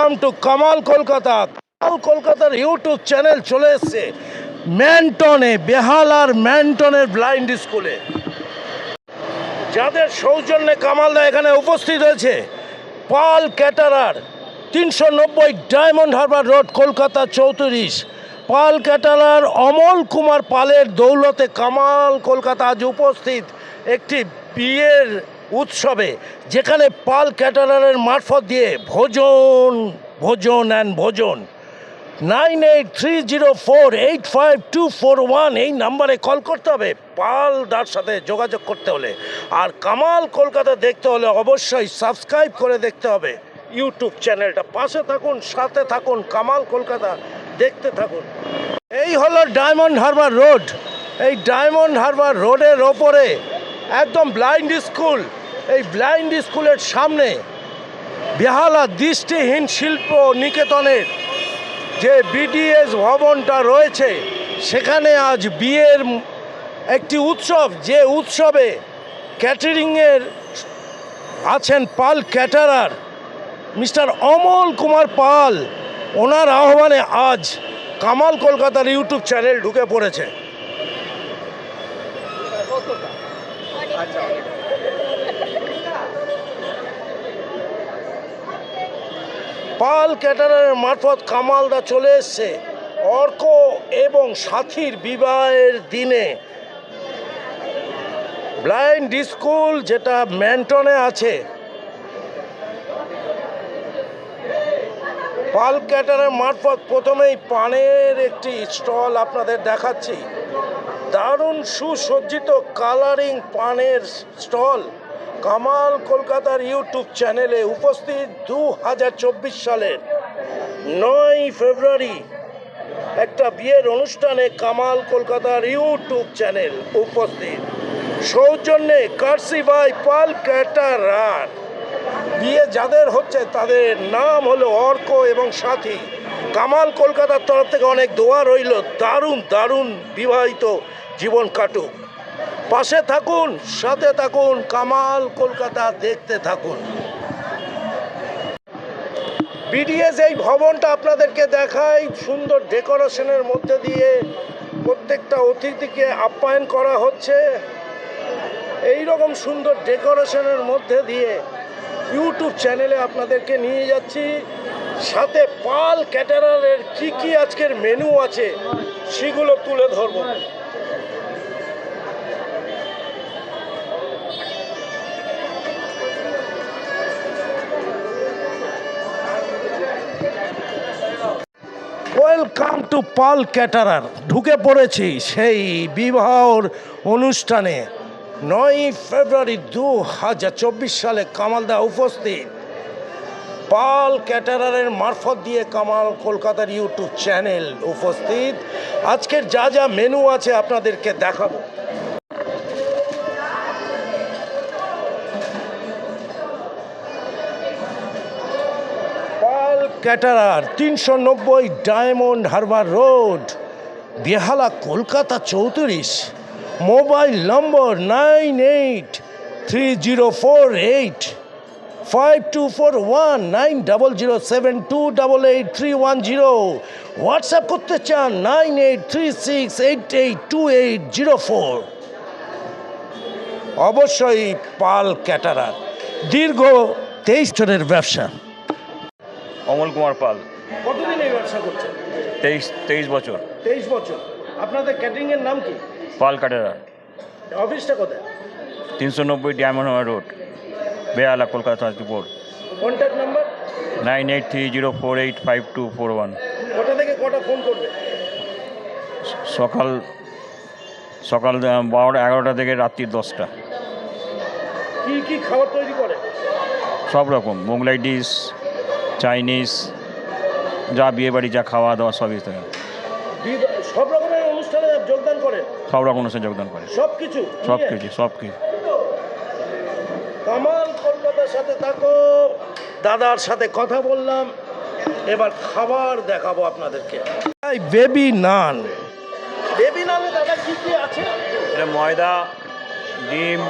Welcome to Kamal Kolkata. Kamal কলকাতার YouTube channel চলে এসছে ম্যান্টনে, বেহালার ম্যান্টনের ব্লাইন্ড স্কুলে। যাদের সৌজন্যে কামালদা এখানে উপস্থিত হয়েছে, Pal caterer 390 Diamond Harbour Road, Kolkata 34। Pal caterer Amal Kumar পালের দৌলতে কামাল কলকাতা আজ উপস্থিত একটি বিয়ের উৎসবে, যেখানে পাল ক্যাটারারের মারফত দিয়ে ভোজন 9830485241 এই নাম্বারে কল করতে হবে পালদার সাথে যোগাযোগ করতে হলে। আর কামাল কলকাতা দেখতে হলে অবশ্যই সাবস্ক্রাইব করে দেখতে হবে ইউটিউব চ্যানেলটা। পাশে থাকুন, সাথে থাকুন, কামাল কলকাতা দেখতে থাকুন। এই হলো ডায়মন্ড হারবার রোড। এই ডায়মন্ড হারবার রোডের ওপরে একদম ব্লাইন্ড স্কুল। এই ব্লাইন্ড স্কুলের সামনে বেহালা দৃষ্টিহীন শিল্প নিকেতনের যে বিডিএস ভবনটা রয়েছে, সেখানে আজ বিয়ের একটি উৎসব, যে উৎসবে ক্যাটারিংয়ের আছেন পাল ক্যাটারার মিস্টার অমল কুমার পাল। ওনার আহ্বানে আজ কামাল কলকাতার ইউটিউব চ্যানেল ঢুকে পড়েছে। পাল ক্যাটারারের মারফত কামালদা চলে এসছে অর্ক এবং সাথীর বিবাহের দিনে। ব্লাইন্ড স্কুল যেটা ম্যান্টনে আছে, পাল ক্যাটারার মারফত প্রথমেই পানের একটি স্টল আপনাদের দেখাচ্ছি। দারুণ সুসজ্জিত কালারিং পানের স্টল। কামাল কলকাতার ইউটিউব চ্যানেলে উপস্থিত 2024 সালের 9 ফেব্রুয়ারি একটা বিয়ের অনুষ্ঠানে কামাল কলকাতার ইউটিউব চ্যানেল উপস্থিত। সৌজন্যে কার্সি বাই পাল ক্যাটারার। বিয়ে যাদের হচ্ছে তাদের নাম হলো অর্ক এবং সাথী। কামাল কলকাতার তরফ থেকে অনেক দোয়া রইল, দারুণ দারুণ বিবাহিত জীবন কাটুক। পাশে থাকুন, সাথে থাকুন, কামাল কলকাতা দেখতে থাকুন। বিডিএস এই ভবনটা আপনাদেরকে দেখাই। সুন্দর ডেকোরেশনের মধ্যে দিয়ে প্রত্যেকটা অতিথিকে আপ্যায়ন করা হচ্ছে। এই রকম সুন্দর ডেকোরেশনের মধ্যে দিয়ে ইউটিউব চ্যানেলে আপনাদেরকে নিয়ে যাচ্ছি। সাথে পাল ক্যাটারারের কি আজকের মেনু আছে সেগুলো তুলে ধরবো। Welcome to Pal caterer. ঢুকে পড়েছি সেই বিবাহর অনুষ্ঠানে। 9 ফেব্রুয়ারি 2024 সালে কামালদা উপস্থিত। পাল ক্যাটারারের মারফত দিয়ে কামাল কলকাতার ইউটিউব চ্যানেল উপস্থিত। আজকের যা যা মেনু আছে আপনাদেরকে দেখাবো। পাল ক্যাটারার 390 ডায়মন্ড হারবার রোড, বেহালা, কলকাতা 34। মোবাইল নম্বর 9830485241 9007288310। হোয়াটসঅ্যাপ করতে চান 9836882804। অবশ্যই পাল ক্যাটারার দীর্ঘ 23 বছরের ব্যবসা। অমল কুমার পাল। কতদিন এই ব্যবসা করছেন? 23 বছর। 23 বছর। আপনাদের ক্যাটারিংয়ের নাম কি? পাল কাটেরা। অফিসটা কোথায়? 390 ডায়মন্ড হারবার রোড, বেহালা, কলকাতা 34। Contact number? 9830485241। কটা থেকে কটা ফোন করবে? সকাল 11টা থেকে রাত্রি 10টা। কি খাবার তৈরি করে? সব রকম মোগলাই ডিশ, চাইনিজ, যা বিয়েবাড়ি যা খাওয়া দাওয়া সবই থাকে। সব রকমের অনুষ্ঠানে যোগদান করে? সব রকম অনুষ্ঠানে যোগদান করে। সব কিছু। কামাল কলকাতার সাথে থাকো। দাদার সাথে কথা বললাম, এবার খাবার দেখাবো আপনাদেরকে। বেবি নান। বেবি নানে দাদা কি আছে? এটা ময়দা, ডিম,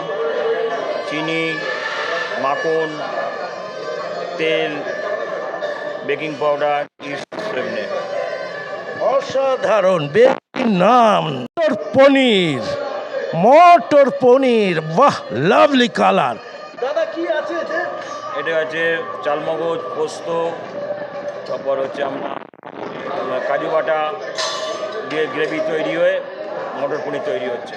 চিনি, মাখন, তেল, বেকিং পাউডার ইস্ট এমনি। অসাধারণ বেশি নাম মটর পনির বাহ লাভলি কালার। দাদা কি আছে এতে? এটা আছে চালমগজ, পোস্ত, তারপর হচ্ছে আমরা কাজু বাটা দিয়ে গ্রেভি তৈরি হয়ে মটর পনির তৈরি হচ্ছে।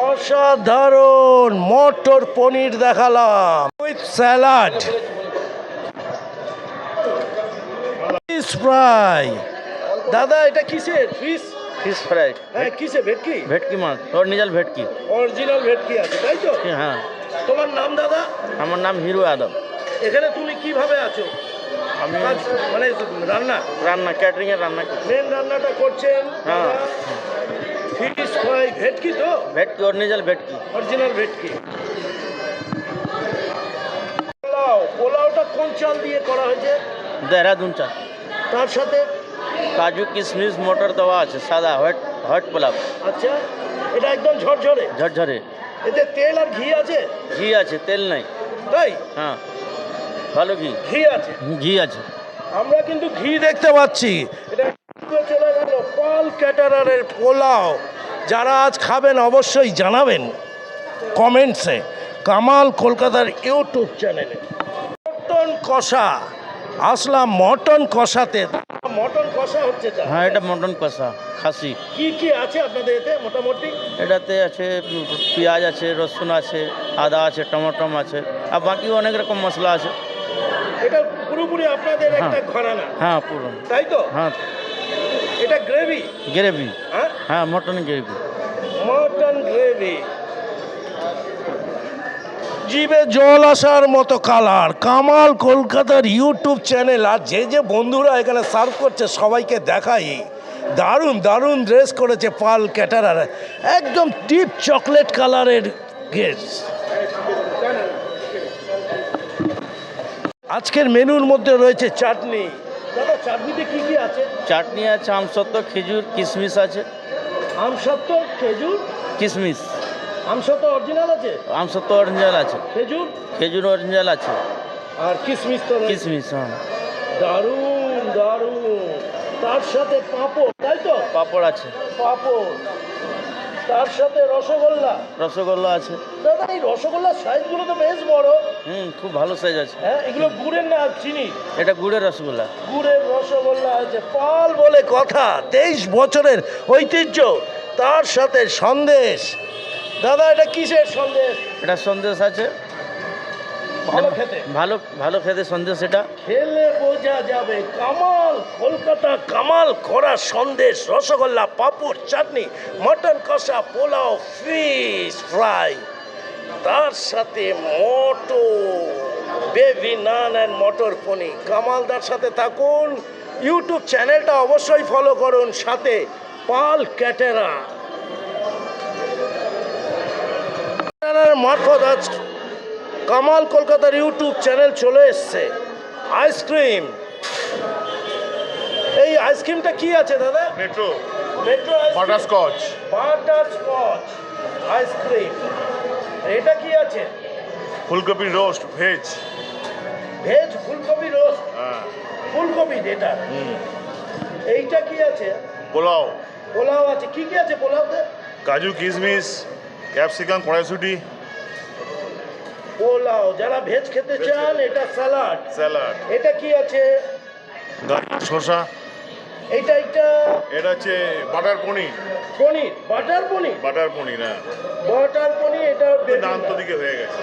অসাধারণ মটর পনির দেখালাম উইথ স্যালাড, ফিশ ফ্রাই। দাদা এটা কিসের ফিশ? ফিশ ফ্রাই, হ্যাঁ কিসে? ভেটকি? ভেটকি মাছ, অরিজিনাল ভেটকি। অরিজিনাল ভেটকি আছে তাই তো? হ্যাঁ, তোমার নাম দাদা? আমার নাম হিরো আদম। এখানে তুমি কিভাবে আছো? আমি মানে রান্না ক্যাটারিং এর রান্না করি। মেন রান্নাটা করছেন? হ্যাঁ। ফিশ ফ্রাই ভেটকি তো? ভেটকি, অরিজিনাল ভেটকি। অরিজিনাল ভেটকি। পোলাওটা কোন চাল দিয়ে করা হয়েছে? দেহরাদুন চা। তার সাথে কাজু কিশমিশ মটর দেওয়া আছে, সাদা হট পোলাও। আচ্ছা, এটা একদম ঝরঝরে ঝরঝরে। এতে তেল আর ঘি আছে? ঘি আছে, তেল নাই। তাই? হ্যাঁ, ভালো ঘি। ঘি আছে? ঘি আছে। আমরা কিন্তু ঘি দেখতে পাচ্ছি। এটা চলে গেল পাল ক্যাটারারের পোলাও। যারা আজ খাবেন অবশ্যই জানাবেন কমেন্টসে কামাল কলকাতার ইউটিউব চ্যানেলে। মটন কষা, আসলাম মটন কষাতে। মটন কষা হচ্ছে তা? হ্যাঁ, এটা মটন কষা খাসি। কি কি আছে আপনাদের এতে মোটামুটি? এটাতে আছে পেঁয়াজ আছে, রসুন আছে, আদা আছে, টমাটম আছে, আর বাকি অনেক রকম মশলা আছে। এটা পুরোপুরি আপনাদের একটা ঘরানা? হ্যাঁ, পুরো। তাই তো? হ্যাঁ। এটা গ্রেভি? গ্রেভি। হ্যাঁ হ্যাঁ, মটন গ্রেভি। Mutton gravy. জিভে জল আসার মতো কালার। কামাল কলকাতার ইউটিউব চ্যানেল। আর যে যে বন্ধুরা এখানে সার্ভ করছে সবাইকে দেখাই, দারুণ দারুণ ড্রেস করেছে পাল ক্যাটারার, একদম ডিপ চকলেট কালারের গেস। আজকের মেনুর মধ্যে রয়েছে চাটনি। দাদা চাটনিতে কি কি আছে? চাটনি আছে, আমসত্ত্ব, খেজুর, কিশমিশ আছে। আমসত্ত্ব, খেজুর, কিশমিশ। আমসত্ত্ব অরিজিনাল আছে? আমসত্ত্ব অরিজিনাল আছে। খেজুর? খেজুর অরিজিনাল আছে। আর কিশমিশ তো রয়েছে। কিশমিশ, হ্যাঁ। দারুণ দারুণ। তার সাথে পাঁপড়, তাই তো? পাঁপড় আছে। পাঁপড়, তার সাথে রসগোল্লা। রসগোল্লা আছে। দাদা এই রসগোল্লার সাইজগুলো তো বেশ বড়। খুব ভালো সাইজ আছে। হ্যাঁ, এগুলো গুড়ের না চিনি? এটা গুড়ের রসগোল্লা। গুড়ের রসগোল্লা আছে। পাল বলে কথা, 23 বছরের ঐতিহ্য, তার সাথে সন্দেশ। দাদা এটা কিসের সন্দেশ? এটা সন্দেশ আছে, ভালো খেতে? ভালো ভালো খেতে সন্দেশ। এটা খেলে বোঝা যাবে কামাল কলকাতা, কামাল করা সন্দেশ, রসগোল্লা, পাঁপড়, চাটনি, মটন কষা, পোলাও, ফিশ ফ্রাই, তার সাথে বেবি নান অ্যান্ড মটর পনির। কামালদার সাথে থাকুন, ইউটিউব চ্যানেলটা অবশ্যই ফলো করুন, সাথে পাল ক্যাটেরা মারফত আজ কামাল কলকাতার ইউটিউব চ্যানেল চলে এসছে। আইসক্রিম, এই আইসক্রিমটা কি আছে দাদা? Metro metro butterscotch. Butterscotch ice cream. এটা কি আছে? ফুলকপি রোস্ট ভেজ। ভেজ ফুলকপি রোস্ট। হ্যাঁ। ফুলকপি যেটা। এইটা কি আছে? পোলাও। পোলাও আছে। কি কি আছে পোলাওতে? কাজু কিশমিশ, ক্যাপসিকাম, কড়াইশুঁটি। পোলাও, যারা ভেজ খেতে চান এটা স্যালাড। স্যালাড। এটা কি আছে? গাজর, শসা। এটা এটা হচ্ছে বাটার পনির। পনির, বাটার পনির। বাটার পনির, হ্যাঁ। বাটার পনির। এটা নান তো দিকে হয়ে গেছে।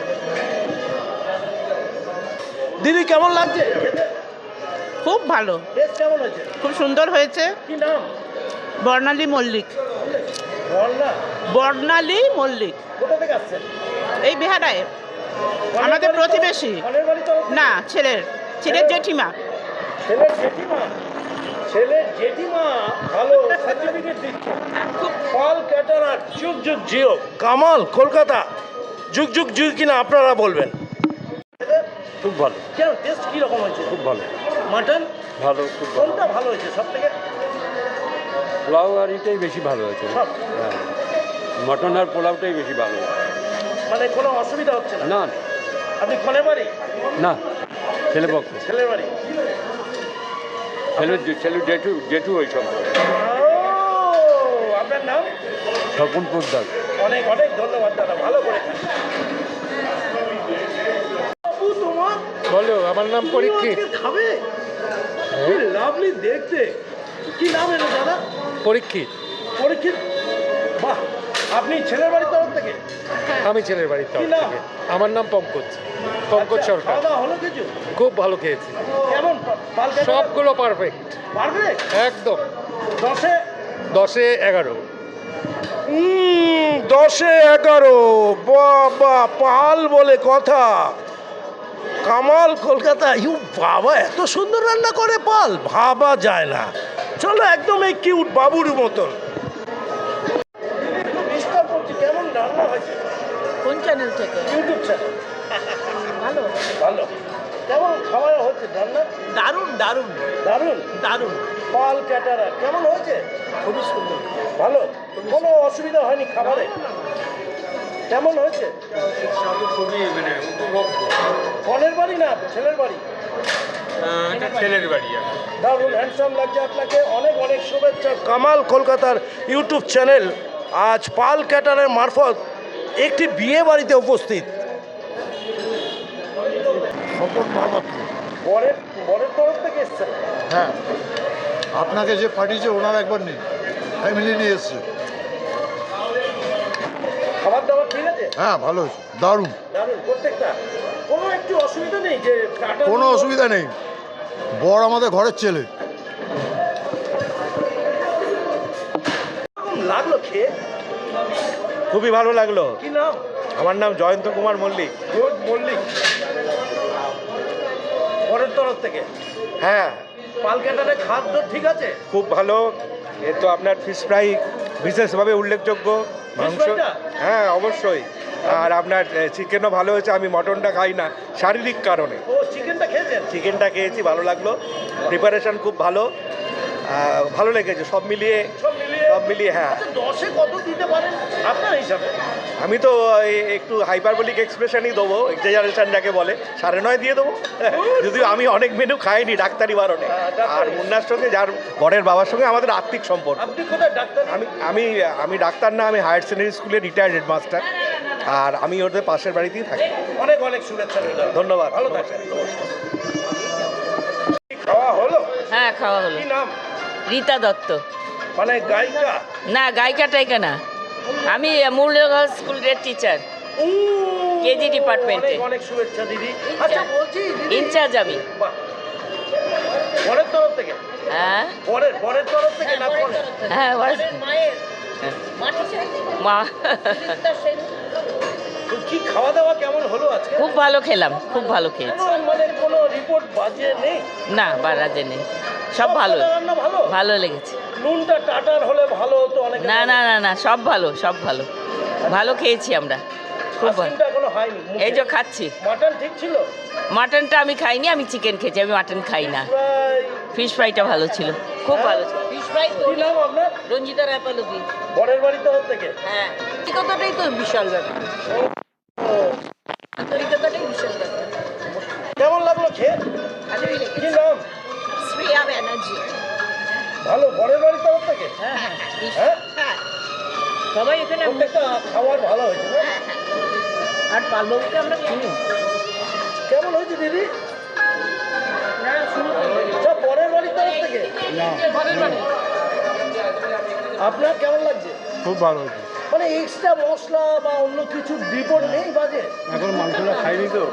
দিদি কেমন লাগছে খেতে? খুব ভালো, টেস্ট কেমন হয়েছে? খুব সুন্দর হয়েছে। কি নাম? বর্ণালী মল্লিক। বর্ণা? বর্ণালী মল্লিক। কোথা থেকে আসছেন? এই বিহারায় আমাদের প্রতিবেশী। বোনের বাড়ি তো? না, ছেলের জেঠিমা। ছেলের জেঠিমা? ছেলের জেঠিমা ভালো সার্টিফিকেট দিচ্ছে। পাল ক্যাটারার যুগ যুগ জিও। কামাল কলকাতা যুগ যুগ জিও কিনা আপনারা বলবেন। খুব ভালো, কেন টেস্ট কী রকম হয়েছে? খুব ভালো। মাটন ভালো, খুব ভালো। কোনটা ভালো হয়েছে সব থেকে? পোলাও আর এটাই বেশি ভালো হয়েছে। সব হ্যাঁ, মটন আর পোলাওটাই বেশি ভালো হয়েছে। মানে কোনো অসুবিধা হচ্ছে না? না আপনি কোনে বাড়ি? না, ছেলে পক্ষ। ছেলের বাড়ি। ছেলে জেঠু জেঠু ওই সব ও, আপনার নাম? স্বপন পোদ্দার। অনেক অনেক ধন্যবাদ দাদা, ভালো করে খান। বাবু, তোমার বলো, আমার নাম পরীক্ষিত। তুমি আজকে খাবে? কি লাভলি দেখতে। কি নাম এলো দাদা? পরীক্ষিত। পরীক্ষিত। বাহ, আপনি ছেলের বাড়ির তরফ থেকে? আমি ছেলের বাড়ির তরফ কি নাম? থেকে। আমার নাম পঙ্কজ আচ্ছা, সরকার। খাওয়া দাওয়া হলো কিছু? খুব ভালো খেয়েছি, কেমন পাল কাটা? সবগুলো পারফেক্ট, পারবে? একদম 10-এ 10-এ 11। 10-এ 11। বাবা, পাল বলে কথা। কামাল কলকাতা। ইউ বাবা, এত সুন্দর রান্না করে পাল, ভাবা যায় না। চলো, একদম এই কিউট বাবুর মতন। বিস্তার করছি, কেমন রান্না হয়েছে? কোন চ্যানেল থেকে? YouTube channel. ভালো, ভালো। কেমন খাওয়া হচ্ছে রান্না? দারুণ দারুণ দারুণ। দারুণ, পাল ক্যাটারার কেমন হয়েছে? খুবই সুন্দর। ভালো, কোনো অসুবিধা হয়নি খাবারে? কেমন হয়েছে? খুবই মানে উপভোগ্য। কনের বাড়ি না ছেলের বাড়ি? এটা ছেলের বাড়ি। দারুণ হ্যান্ডসাম লাগছে আপনাকে, অনেক অনেক শুভেচ্ছা। কামাল কলকাতার ইউটিউব চ্যানেল আজ পাল ক্যাটারের মারফত একটি বিয়ে বাড়িতে উপস্থিত। বরের বরের তরফ থেকে এসছে? হ্যাঁ, আপনাকে যে পাঠিয়েছে ওনার একবার নিন, ফ্যামিলি নিয়ে এসছে। খাবার দাবার ঠিক আছে? হ্যাঁ, ভালো হয়েছে, দারুণ, দারুণ প্রত্যেকটা। কোনো একটু অসুবিধা নেই যে কাটা? কোনো অসুবিধা নেই। বর আমাদের ঘরের ছেলে। কেমন লাগলো খেয়ে? খুবই ভালো লাগলো। কি নাম? আমার নাম জয়ন্ত কুমার মল্লিক। গুড মল্লিক। বরের তরফ থেকে হ্যাঁ, পাল ক্যাটারের খাদ্য ঠিক আছে? খুব ভালো। এ তো আপনার ফিশ ফ্রাই বিশেষভাবে উল্লেখযোগ্য। মাংস, ফ্রাইটা? হ্যাঁ অবশ্যই। আর আপনার চিকেনও ভালো হয়েছে। আমি মটনটা খাই না শারীরিক কারণে। ও, চিকেনটা খেয়েছেন? চিকেনটা খেয়েছি, ভালো লাগলো। প্রিপারেশন খুব ভালো, ভালো লেগেছে সব মিলিয়ে। সব মিলিয়ে হ্যাঁ। আচ্ছা, 10-এ কত দিতে পারেন আপনার হিসাবে? আমি তো একটু হাইপারবলিক এক্সপ্রেশনই দেবো, এক্সাজারেশন যাকে বলে, 9.5 দিয়ে দেবো। যদিও আমি অনেক মেনু খাইনি ডাক্তারি বারণে। আর মুন্নার সঙ্গে, যার বরের বাবার সঙ্গে আমাদের আর্থিক সম্পর্ক। আপনি কোথায় ডাক্তার? আমি ডাক্তার না, আমি হায়ার সেকেন্ডারি স্কুলের রিটায়ার্ড হেডমাস্টার। আর আমি ওদের পাশের বাড়িতেই থাকি। অনেক অনেক শুভেচ্ছা রইল। ধন্যবাদ। ভালো থাকবেন। খাওয়া হলো? হ্যাঁ, খাওয়া হলো। কি নাম? রীতা দত্ত। মানে গায়িকা? না, গায়িকা টাইকা না, আমি মুরলীগঞ্জ স্কুলের টিচার, কেজি ডিপার্টমেন্টে। অনেক অনেক শুভেচ্ছা দিদি। আচ্ছা, বলছি দিদি, ইনচার্জ আমি। বাহ। বরের তরফ থেকে? হ্যাঁ বরের তরফ থেকে না কনের? হ্যাঁ, মা। তো কি খাওয়া দাওয়া কেমন হলো আজকে? খুব ভালো খেলাম, খুব ভালো খেয়েছি। মানে কোনো রিপোর্ট বাজে নেই? না, বারাজে নেই, সব ভালো, রান্না ভালো? ভালো লেগেছে। নুনটা টাটার হলে ভালো হতো অনেক। না না না না, সব ভালো, সব ভালো, ভালো খেয়েছি আমরা, খুব ভালো। আইসক্রিমটা এখনো হয়নি মুখে। এই যে খাচ্ছি। মাটন ঠিক ছিল? মাটনটা আমি খাইনি, আমি চিকেন খেয়েছি, আমি মাটন খাই না। প্রায় ফিশ ফ্রাইটা ভালো ছিল, খুব ভালো ছিল। ফিশ ফ্রাই কি নাম আপনার? রঞ্জিতা রায়পালুকি। বরের বাড়ির তরফ থেকে? হ্যাঁ, আন্তরিকতাটাই তো বিশাল ব্যাপার, আন্তরিকতাটাই বিশাল ব্যাপার। কেমন লাগলো খেয়ে? ভালোই লেগেছে। কি নাম? শ্রেয়া ব্যানার্জি। ভালো, বরের বাড়ির তরফ থেকে? হ্যাঁ হ্যাঁ হ্যাঁ, হ্যাঁ, সবাই এখানে। প্রত্যেকটা খাবার ভালো হয়েছে না? আর পালবাবুকে আমরা চিনি। কেমন হয়েছে দিদি? সব বরের বাড়ির তরফ থেকে? আপনার কেমন লাগছে? খুব ভালো হয়েছে। মানে এক্সট্রা মশলা বা অন্য কিছু রিপোর্ট নেই বাজে? এখন মাংসটা খাইনি তো,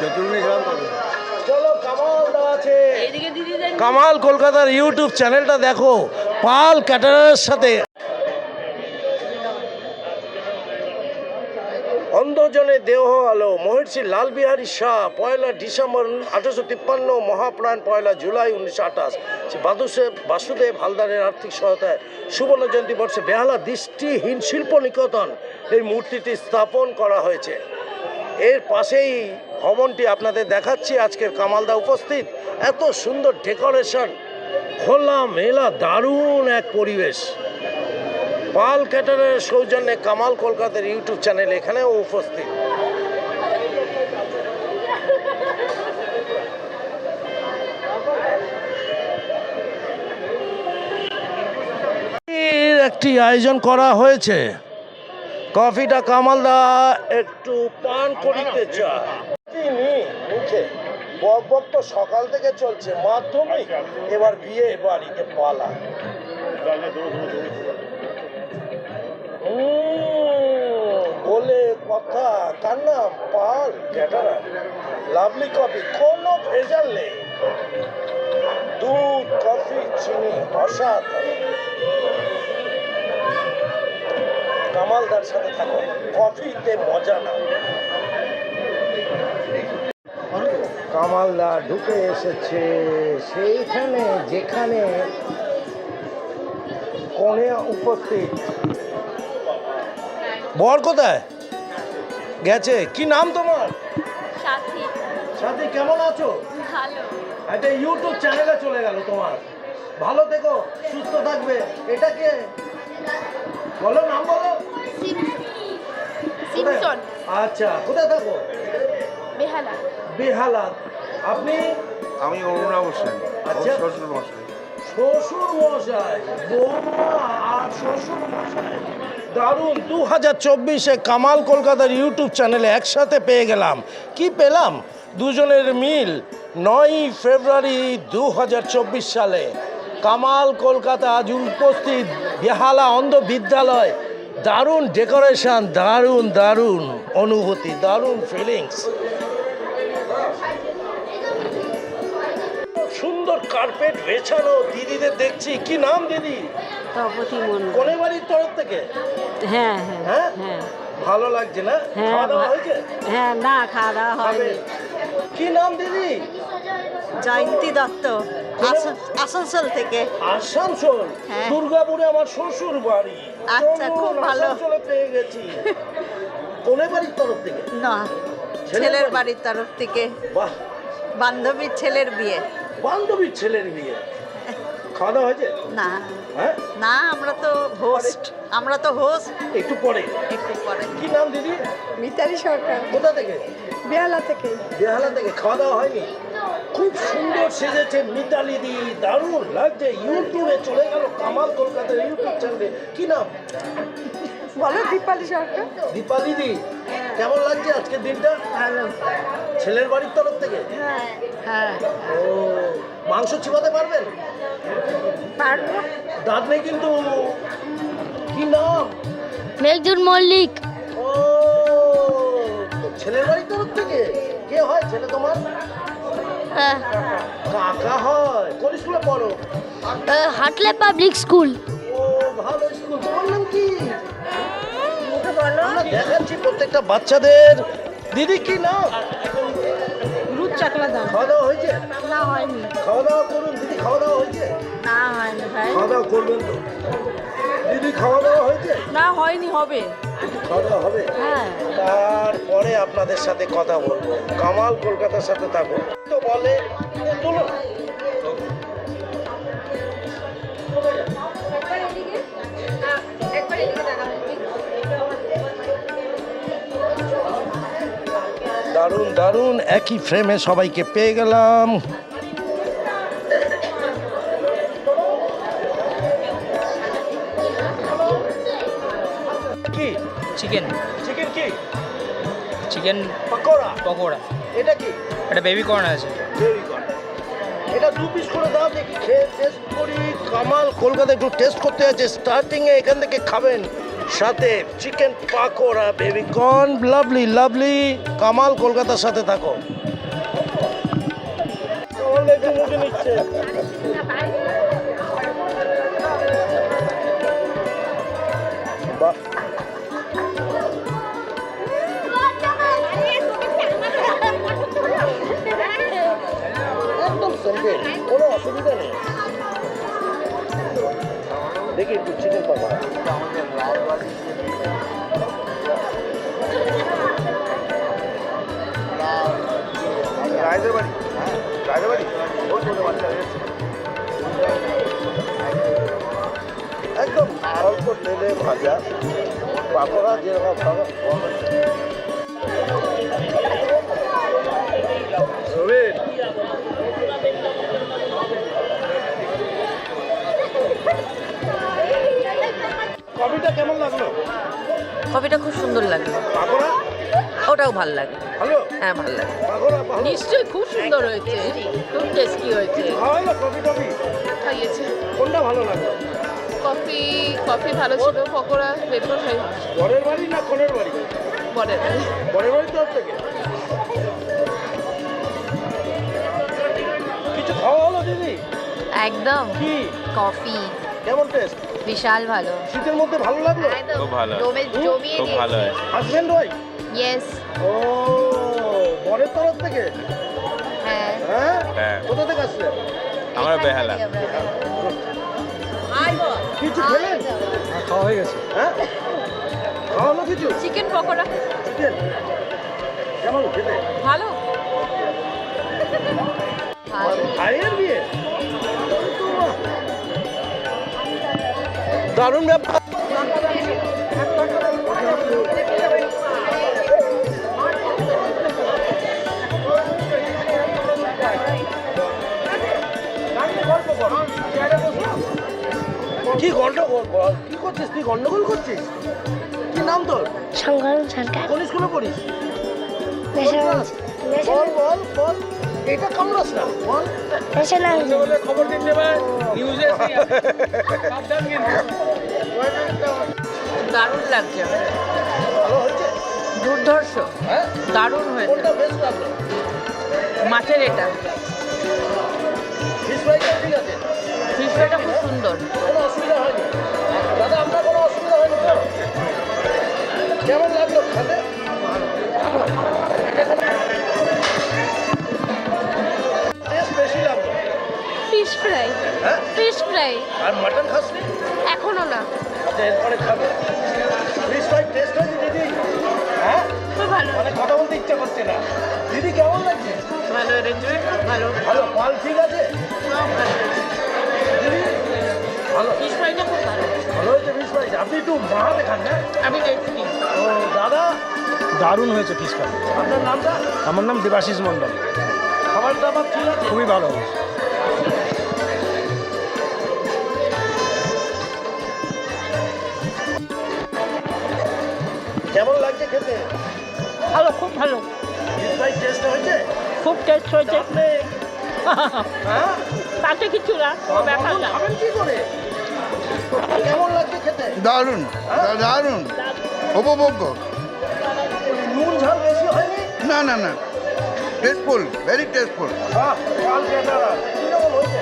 যতটুকু খেলাম তবে। চলো, কামাল দা আছে। এইদিকে দিদি দেন। কামাল কলকাতার ইউটিউব চ্যানেলটা দেখো, পাল ক্যাটারারের সাথে। অন্ধজনে দেহ আলো মহর্ষি লালবিহারী শাহ 1 ডিসেম্বর 1853, মহাপ্রাণ 1 জুলাই 1928। বাসুদেব হালদারের আর্থিক সহায়তায় সুবর্ণ জয়ন্তী বর্ষে বেহালা দৃষ্টিহীন শিল্প নিকেতন এই মূর্তিটি স্থাপন করা হয়েছে। এর পাশেই ভবনটি আপনাদের দেখাচ্ছি। আজকের কামালদা উপস্থিত, এত সুন্দর ডেকোরেশন, খোলা মেলা, দারুণ এক পরিবেশ। পাল ক্যাটারের সৌজন্যে কামাল কলকাতার ইউটিউব চ্যানেল এখানেও উপস্থিত। একটি আয়োজন করা হয়েছে। কফিটা কামালদা একটু পান করিতে চায়। তিনি মুখে বক তো সকাল থেকে চলছে, মাধ্যমিক এবার বিয়ে বাড়িতে পালা। বলে কথা, কার নাম? পাল ক্যাটারার। লাভলি কফি, কোনো ভেজাল নেই, দুধ, কফি, চিনি অসাধারণ। কামালদার সাথে থাকো, কফিতে মজা নাও। কামালদা ঢুকে এসেছে সেইখানে যেখানে কনে উপস্থিত। বর কোথায় গেছে? কি নাম তোমার? সাথী। সাথী, কেমন আছো? ভালো। একটা ইউটিউব চ্যানেলে চলে গেল তোমার। ভালো থেকো, সুস্থ থাকবে। এটা কে? বলো, নাম বলো। সিমসন। আচ্ছা, কোথায় থাকো? বেহালা। বেহালা। আপনি? আমি অরুণা হোসেন, আচ্ছা। শ্বশুর মশাই। শ্বশুর মশাই, বৌমা আর শ্বশুর মশাই, দারুণ। 2024-এ কামাল কলকাতার ইউটিউব চ্যানেলে একসাথে পেয়ে গেলাম। কি পেলাম? দুজনের মিল। 9 ফেব্রুয়ারি 2024 সালে কামাল কলকাতা আজ উপস্থিত বেহালা অন্ধ বিদ্যালয়। দারুণ ডেকোরেশন, দারুণ দারুণ অনুভূতি, দারুণ ফিলিংস। সুন্দর কার্পেট বেছানো, দিদিদের দেখছি। কি নাম দিদি? তপতি মন্ডল। কোনে বাড়ির তরফ থেকে? হ্যাঁ হ্যাঁ হ্যাঁ হ্যাঁ ভালো লাগছে না? হ্যাঁ, খাওয়া দাওয়া হয়েছে? হ্যাঁ, না খাওয়া দাওয়া খাবে? হয়নি। কি নাম দিদি? জয়ন্তী দত্ত, আসানসোল থেকে। আসানসোল? হ্যাঁ। দুর্গাপুরে আমার শ্বশুর বাড়ি। আচ্ছা, চলুন, খুব ভালো। আসানসোলে পেয়ে গেছি। কোনে বাড়ির তরফ থেকে? না, ছেলের ছেলের বাড়ি? বাড়ির তরফ থেকে। বাহ, বান্ধবীর ছেলের বিয়ে। বান্ধবীর ছেলের বিয়ে। খাওয়া দাওয়া হয়েছে? না হ্যাঁ, না, আমরা তো হোস্ট। একটু পরে। একটু পরে। কি নাম দিদি? মিতালি সরকার, কোথা থেকে? বেহালা থেকে। বেহালা থেকে। খাওয়া দাওয়া হয়নি? খুব সুন্দর সেজেছে মিতালি দি, দারুণ লাগছে। ইউটিউবে চলে গেল কামাল কলকাতার ইউটিউব চ্যানেলে। কি নাম? বলো, দীপালি সরকার। দীপালি দি, কেমন লাগছে আজকের দিনটা? ভালো। ছেলের বাড়ির তরফ থেকে? হ্যাঁ, ও, মাংস চিবাতে পারবেন? পারবো। দাঁত নেই কিন্তু। কি নাম? মেঘদুর মল্লিক। ও, ছেলের বাড়ির তরফ থেকে? কে হয় ছেলে তোমার? কাকা হয়। কোন স্কুলে পড়ো? হাটলে পাবলিক স্কুল। ও, ভালো স্কুল। তোমার নাম কি? আমরা দেখাচ্ছি প্রত্যেকটা বাচ্চাদের। দিদি কি নাম? রুদ চাকলা দাম। খাওয়া দাওয়া হয়েছে? না, হয়নি। খাওয়া দাওয়া করুন দিদি। খাওয়া দাওয়া হয়েছে? না, হয়নি ভাই। খাওয়া দাওয়া করবেন তো? দিদি খাওয়া দাওয়া হয়েছে? না, হয়নি, হবে। খাওয়া দাওয়া হবে? হ্যাঁ। তারপরে আপনাদের সাথে কথা বলবো। কামাল কলকাতার সাথে থাকো তো বলে। তুলো। দারুণ দারুণ, একই ফ্রেমে সবাইকে পেয়ে গেলাম। কি চিকেন চিকেন? কি চিকেন পকোড়া? পকোড়া। এটা কি? এটা বেবি কর্ন আছে। Very good. এটা 2 পিস করে দাও দেখি, খেয়ে টেস্ট করি। কামাল কলকাতা একটু টেস্ট করতে আছে। স্টার্টিংয়ে এখান থেকে খাবেন, সাথে chicken pakora, baby corn. Lovely lovely. Kamal কলকাতার সাথে থাকো। একটু মুখে নিচ্ছে। বাহ, একদম সিম্পল, কোনো অসুবিধা নেই। দেখি একটু চিকেন পাকোড়া। রায়দের বাড়ি? রায়দের বাড়ি? ওই ছোটো বাচ্চা রয়েছে। একদম অল্প তেলে ভাজা পাকোড়া, যেরকম ভালো। রবিন, কফিটা খুব সুন্দর লাগলো। পাকোড়া ওটাও ভালো লাগে। ভালো, হ্যাঁ, ভালো লাগে। পাকোড়া ভালো। নিশ্চয়ই খুব সুন্দর হয়েছে, খুব টেস্টি হয়েছে। খাওয়াইলো কফি টফি, খাইয়েছে কোনটা ভালো লাগলো? কফি, কফি ভালো ছিল, পকোড়া বেগুন খাই বরের বাড়ি না কোনের বাড়ি? বলে। বরের বাড়ি তরফ থেকে কিছু খাওয়া হলো দিদি? একদম কি কফি কেমন টেস্ট? বিশাল ভালো। শীতের মধ্যে ভালো লাগলো? খুব ভালো, জমিয়ে খুব ভালো হয়। Husband wife? ইয়েস। ও, বরের তরফ থেকে? হ্যাঁ। হ্যাঁ, হ্যাঁ, কোথা থেকে আসলে? আমরা বেহালা। কিছু খেলেন? খাওয়া হয়ে গেছে। হ্যাঁ, খাওয়ানো কিছু? চিকেন পকোড়া চিকেন কেমন খেতে? ভালো। ভাইয়ের বিয়ে? দারুণ ব্যাপার। কি গন্ডগোল? কি করছিস তুই? গন্ডগোল করছিস? কি নাম তোর? সংগ্রাম সরকার কোন স্কুলে পড়িস? ন্যাশনাল বল বল বল, এটা কামড়াস না, বল। ন্যাশনাল খবর দিতে পারে নিউজে দারুণ লাগছে, ভালো হচ্ছে? দুর্ধর্ষ, হ্যাঁ, দারুণ হয়েছে। কোনটা বেস্ট লাগলো? মাছের এটা, ফিশ ফ্রাইটা ঠিক আছে? ফিশ ফ্রাইটা খুব সুন্দর। কোনো অসুবিধা হয়নি? দাদা আপনার কোনো অসুবিধা হয়নি তো? কেমন লাগলো খেতে? টেস্ট বেশি লাগলো? ফিশ ফ্রাই, হ্যাঁ, ফিশ ফ্রাই আর মাটন খাসনি? এখনো না। আচ্ছা, এরপরে খাবে। ফিশ ফ্রাই টেস্ট হয়েছে দিদি? হ্যাঁ, খুব ভালো। মানে কথা বলতে ইচ্ছা করছে না। দিদি কেমন লাগছে? ভালো রেস্টুরেন্ট, খুব ভালো। ভালো, মাল ঠিক আছে? দিদি ভালো, ফিশ ফ্রাইটা খুব ভালো। ভালো হয়েছে ফিশ ফ্রাই। আপনি একটু মাহাতে খান না? আমি দেখছি। ও দাদা, দারুণ হয়েছে ফিশ ফ্রাই। আপনার নামটা? আমার নাম দেবাশিস মণ্ডল। খাবার দাবার ঠিক আছে? খুবই ভালো হয়েছে। কেমন লাগছে খেতে? ভালো, খুব ভালো, ফিশ ফ্রাই টেস্ট হয়েছে? খুব টেস্ট হয়েছে। আপনি হ্যাঁ, তাতে কিছু না, ব্যাপার না। খাবেন কি করে? কেমন লাগছে খেতে? দারুণ, দারুণ, উপভোগ্য। নুন ঝাল বেশি হয়নি? না না না, টেস্টফুল, ভেরি টেস্টফুল। বাহ, কাল কেটারা কিরকম হয়েছে?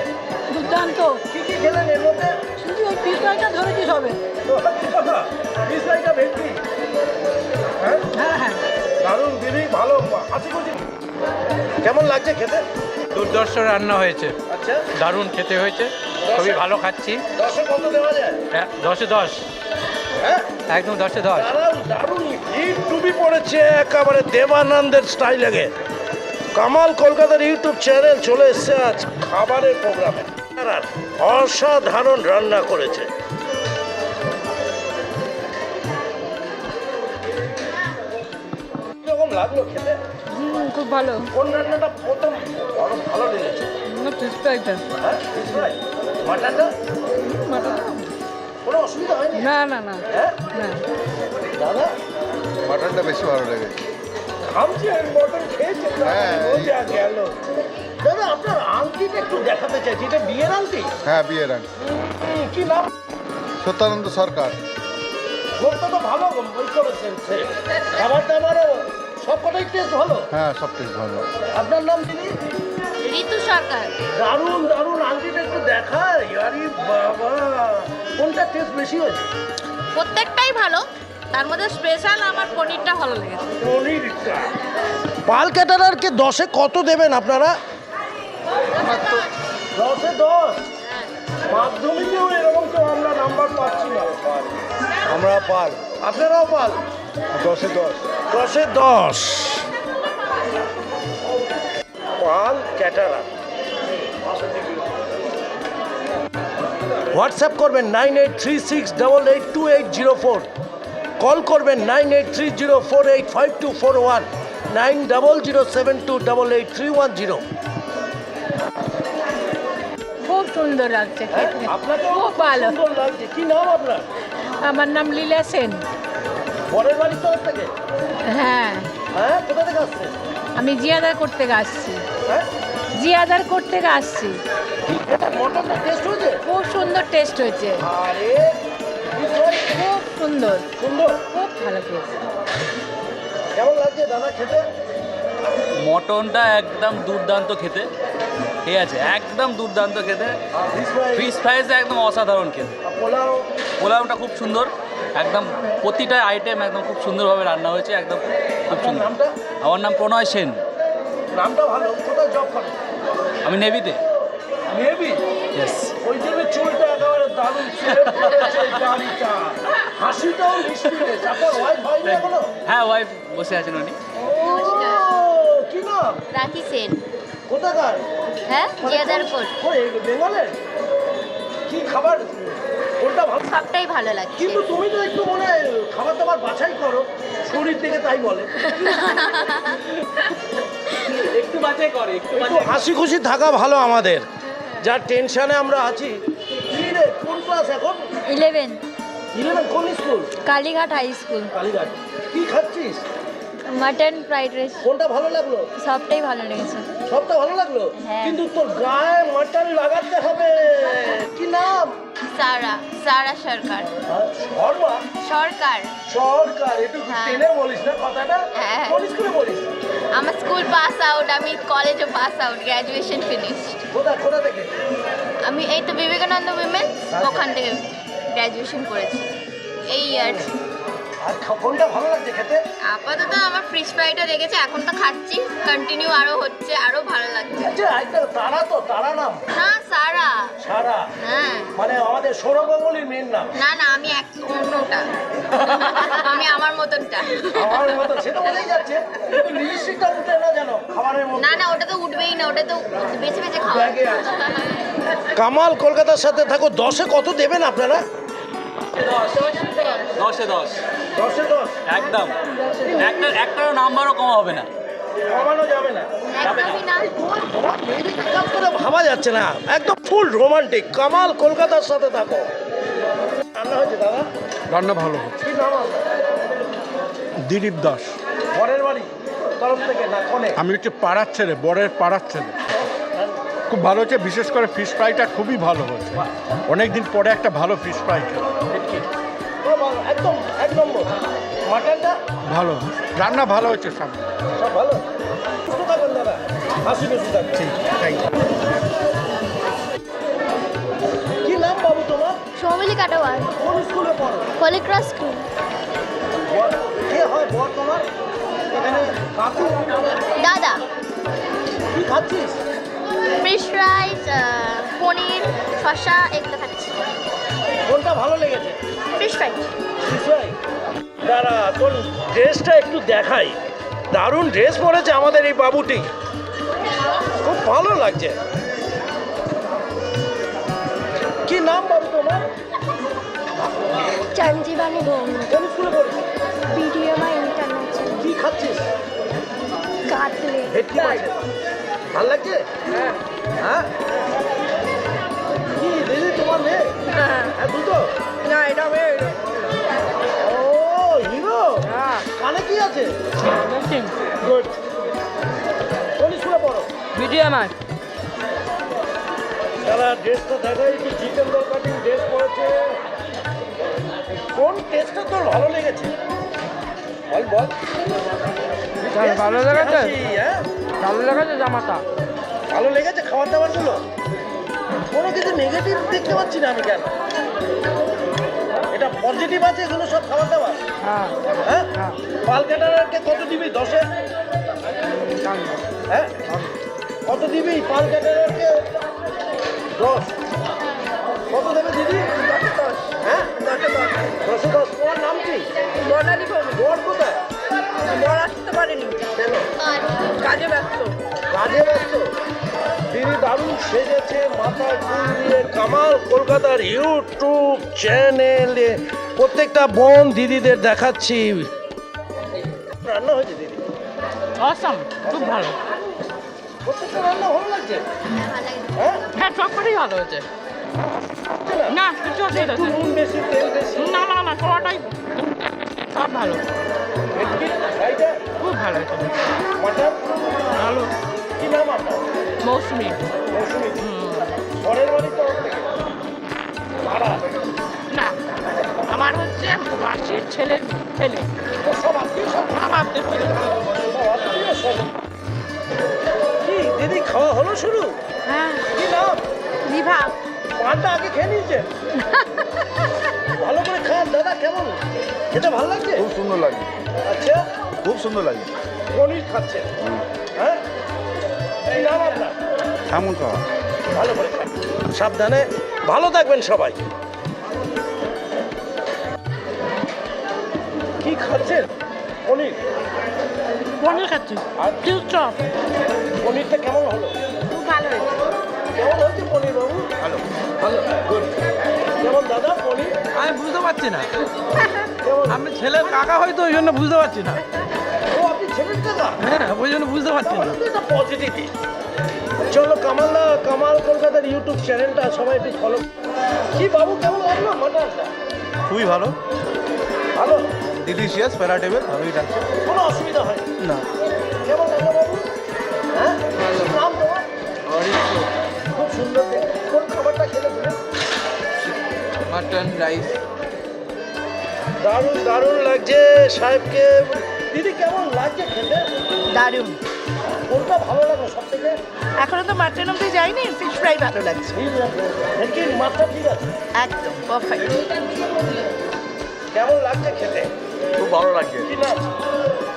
দুর্দান্ত। কি কি খেলেন এর মধ্যে? শুধু ওই ফিশ ফ্রাইটা ধরেছিস হবে। ফিশ ফ্রাইটা ভেটকি? হ্যাঁ, হ্যাঁ হ্যাঁ, দারুণ দিদি, ভালো আশি করছি। কেমন লাগছে খেতে? দুর্দর্শ রান্না হয়েছে, আচ্ছা, দারুণ খেতে হয়েছে, খুবই ভালো খাচ্ছি। 10-এ কত দেওয়া যায়? 10-এ 10, হ্যাঁ, একদম 10-এ 10। দারুণ দারুণ হিট টুবি পড়েছে একেবারে দেবানন্দের স্টাইলে। কামাল কলকাতার ইউটিউব চ্যানেল চলে এসছে আজ খাবারের প্রোগ্রামে। অসাধারণ রান্না করেছে। কিরকম লাগলো খেতে? খুব ভালো। কোন রান্নাটা প্রথম ভালো লেগেছে? ফিশ ফ্রাইটা। হ্যাঁ, ফিশ ফ্রাই। মাটনটা কোনো অসুবিধা হয়নি? না না না হ্যাঁ, না। দাদা মাটনটা বেশি ভালো লেগেছে। খামছি, আমি মটন খেয়েছি, হ্যাঁ, মজা গেল। দাদা আপনার আংটিটা একটু দেখাতে চাইছি, এটা বিয়ের আংটি? হ্যাঁ, বিয়ের আংটি। কি নাম? সত্যানন্দ সরকার। লোকটা তো ভালো বই করেছেন, সে খাবার দাবারও সব কটাই টেস্ট ভালো। হ্যাঁ, সব টেস্ট ভালো। আপনার নাম দিদি? ঋতু সরকার। দারুণ দারুণ, আংটিটা একটু দেখাই। আরে বাবা, কোনটা টেস্ট বেশি হয়েছে? প্রত্যেকটাই ভালো, তার মধ্যে স্পেশাল আমার পনিরটা ভালো লেগেছে। পনিরটা। পাল ক্যাটারারকে 10-এ কত দেবেন আপনারা? 10-এ 10। মাধ্যমিকেও এরকম তো আমরা নাম্বার পাচ্ছি না। আমরা পাল, আপনারাও পাল? 10-এ 10। 10-এ 10 পাল ক্যাটারার। হোয়াটসঅ্যাপ করবেন 9836882804, কল করবেন 9830485241, 9007288310। খুব সুন্দর লাগছে খেতে। আপনাকে খুব ভালো। সুন্দর লাগছে। কি নাম আপনার? আমার নাম লীলা সেন। বরের বাড়ির তরফ থেকে? হ্যাঁ, হ্যাঁ, কোথা থেকে আসছে? আমি জিয়াদার করতে আসছি। হ্যাঁ, জিয়াদার করতে আসছি। এটা মটনটা টেস্ট হয়েছে? খুব সুন্দর টেস্ট হয়েছে, আরে কি হয়? খুব সুন্দর, সুন্দর। খুব ভালো টেস্ট। কেমন লাগছে দাদা খেতে? মটনটা একদম দুর্দান্ত খেতে, ঠিক আছে, একদম দুর্দান্ত খেতে। ফিশ ফ্রাইস একদম অসাধারণ খেতে। পোলাও? পোলাওটা খুব সুন্দর, একদম প্রতিটা আইটেম একদম খুব সুন্দরভাবে রান্না হয়েছে, একদম খুব সুন্দর। নামটা? আমার নাম প্রণয় সেন, নামটা ভালো। কোথায় জব করে? আমি নেভিতে। নেভি? ইয়েস। ওই জন্য চুলটা একেবারে দারুণ সেভ করেছে গাড়িটা। হাসিটাও মিষ্টি হয়েছে। আপনার ওয়াইফ হয়নি এখনো? হ্যাঁ, ওয়াইফ বসে আছেন উনি। নমস্কার। কি নাম? রাখি সেন। কোথাকার? হ্যাঁ, জিয়াদার কোট। ওই বেঙ্গলের? কি খাবার কোনটা ভালো? সবটাই ভালো লাগছে। কিন্তু তুমি তো একটু মনে হয় খাবার দাবার বাছাই করো, শরীর থেকে তাই বলে। একটু বাছাই করে, একটু একটু হাসি খুশি থাকা ভালো আমাদের, যার টেনশনে আমরা আছি। কি রে, কোন ক্লাস এখন? 11 11? কোন school? Kalighat high school. Kalighat. কি খাচ্ছিস? Mutton fried rice. কোনটা ভালো লাগলো? সবটাই ভালো লেগেছে। সবটা ভালো লাগলো? হ্যাঁ। কিন্তু তোর গায়ে মাটন লাগাতে হবে। কি নাম? সারা সরকার। শর্মা সরকার। সরকার। একটু হ্যাঁ। টেনে বলিস না কথাটা। হ্যাঁ। কোন স্কুলে বলিস? আমার স্কুল পাস আউট, আমি কলেজও পাস আউট, গ্র্যাজুয়েশন ফিনিশড। কোথা থেকে? আমি এই তো বিবেকানন্দ উইমেন্স, ওখান থেকে গ্র্যাজুয়েশন করেছি এই ইয়ার। আর কোনটা ভালো লাগছে খেতে? আপাতত আমার ফিশ ফ্রাইটা রেখেছে, এখন তো খাচ্ছি, কন্টিনিউ আরো হচ্ছে, আরো ভালো লাগছে। আচ্ছা, একটা তারা তো, তারা নাম? না, সারা। সারা? হ্যাঁ। মানে আমাদের সৌরভ গাঙ্গুলির মেয়ের নাম? না না, আমি এক অন্যটা। আমি আমার মতনটা। আমার মতো সে তো বলেই যাচ্ছে, কিন্তু লিপস্টিকটা উঠে না যেন খাবারের মধ্যে। না না, ওটা তো উঠবেই না, ওটা তো বেছে বেছে খাওয়া। ব্যাগে আছে। কামাল কলকাতার সাথে থাকো। 10-এ কত দেবেন আপনারা? 10-এ 10, 10-এ 10? একদম। একটারও নাম্বারও কম হবে না। কমানো যাবে না। একদমই না। তোমার মেয়েদের কাজ করে ভাবা যাচ্ছে না, একদম ফুল রোমান্টিক। কামাল কলকাতার সাথে থাকো। রান্না হয়েছে দাদা? রান্না ভালো। কি নাম আপনার? দিলীপ দাস। ঘরের বাড়ি তরফ থেকে না কোনে? আমি হচ্ছে পাড়ার ছেলে, বরের পাড়ার ছেলে। খুব ভালো হচ্ছে, বিশেষ করে ফিশ ফ্রাইটা খুবই ভালো হয়েছে। অনেকদিন পরে একটা ভালো ফিশ ফ্রাই খেলাম। একদম একদম। মাটনটা ভালো, রান্না ভালো হচ্ছে সব। সব ভালো। সুস্থ থাকবেন দাদা, হাসি খুশি থাকছি। কি নাম বাবু তোমার? সৌমিলি কাটোয়ার, কোন স্কুলে পড়ো? Holy Cross school. কে হয় বর তোমার? এখানে কাকু? দাদা। কি খাচ্ছিস? ফিশ রাইস, পনির, শসা, এগুলো খাচ্ছি। কোনটা ভালো লেগেছে? Fish fry. নিশ্চয়ই। দাঁড়া, তোর ড্রেসটা একটু দেখাই। দারুণ ড্রেস পরেছে আমাদের এই বাবুটি, খুব ভালো লাগছে। কি নাম বাবু তোমার? চঞ্জীবানী ভৌমিক, কোন স্কুলে পড়িস? পিডিএমআই ইন্টারন্যাশনাল। কি খাচ্ছিস? কাটলে। ভেটকি মাছ। ভালো লাগছে? হ্যাঁ। কি দিদি তোমার মেয়ে? হ্যাঁ, দুটো? না, এটা আমি ও হিরো। কানে কি আছে? গুড। কোন স্কুলে পড়ো? বিডিএমআই। যারা ড্রেসটা দেখাই, একটু চিকেন রোল কাটিং ড্রেস পরেছে। কোন টেস্টটা তোর ভালো লেগেছে? বল বল। ভালো লেগেছে? হ্যাঁ, ভালো লেগেছে জামাটা। ভালো লেগেছে খাবার দাবারগুলো? কোনো কিছু নেগেটিভ দেখতে পাচ্ছি না আমি, কেন? এটা পজিটিভ আছে এগুলো সব খাবার দাবার? হ্যাঁ। হ্যাঁ। পাল ক্যাটারারকে কত দিবি? 10-এ? হ্যাঁ, কত দিবি পাল ক্যাটারারকে? 10। কত দেবে দিদি? 10-10। হ্যাঁ, 10-এ 10। তোমার নাম কি? বর্ণালী ভৌমিক। বর কোথায়? বর আসতে পারেনি, কাজে ব্যস্ত। কাজে ব্যস্ত। দিদি দারুণ সেজেছে, মাথায় ফুল দিয়ে। কামাল কলকাতার ইউটিউব চ্যানেলে প্রত্যেকটা বোন দিদিদের দেখাচ্ছি। রান্না হয়েছে দিদি? অসাম, খুব ভালো। প্রত্যেকটা রান্না ভালো লাগছে? হ্যাঁ, হ্যাঁ, সবকটাই ভালো হয়েছে। না, কিছু অসুবিধা একটু নুন বেশি, তেল বেশি? না না না, কোনোটাই সব ভালো। ভালো, ভেটকি ফ্রাইটা খুব ভালো এটা। মাটন ভালো। কি নাম আপনার? মৌসুমি। মৌসুমি পরের বাড়ির তরফ থেকে ভাড়া না, আমার হচ্ছে মাসির ছেলের ছেলে। সব আত্মীয় সব আমার ছেলে। সব আত্মীয় সব। কি দিদি খাওয়া হলো শুরু? হ্যাঁ, কি নাম? বিভা। পানটা আগে খেয়ে নিয়েছেন? ভালো করে খান দাদা। কেমন খেতে ভালো লাগছে? খুব সুন্দর লাগে, আচ্ছা, খুব সুন্দর লাগে। পনির খাচ্ছেন? হ্যাঁ, এই নাম আপনার? এমন তো ভালো করে খান, সাবধানে। ভালো থাকবেন সবাই। কি খাচ্ছেন? পনির। পনির খাচ্ছি। আর চিজ চপ। পনিরটা কেমন হলো? খুব ভালো হয়েছে। কেমন হয়েছে পনির বাবু? ভালো ভালো, গুড। কেমন দাদা পনির? আমি বুঝতে পারছি না, কেমন? আমি ছেলের কাকা হয়তো ওই জন্য বুঝতে পারছি না। ও আপনি ছেলের দাদা? হ্যাঁ, ওই জন্য বুঝতে পারছি না। এটা পজিটিভই। চলো কামাল কলকাতার ইউটিউব চ্যানেলটা সবাই একটু ফলো। কি বাবু কেমন লাগলো মাটনটা? খুবই ভালো, ভালো, ডিলিশিয়াস, প্যারাটেবল, ভালোই লাগছে। কোনো অসুবিধা হয় না। কেমন লাগলো বাবু? হ্যাঁ, নাম তোমার? খুব সুন্দর দেখতে। কোন খাবারটা খেলে তুমি? Mutton rice. দারুণ দারুণ লাগছে সাহেবকে। দিদি কেমন লাগছে খেতে? দারুণ। কোনটা ভালো লাগলো সব থেকে? এখনো তো মাটন অব্দি যাইনি, ফিশ ফ্রাই ভালো লাগছে। ভেটকির মাছটা ঠিক আছে? একদম পারফেক্ট। কেমন লাগছে খেতে? খুব ভালো লাগছে। কি নাম?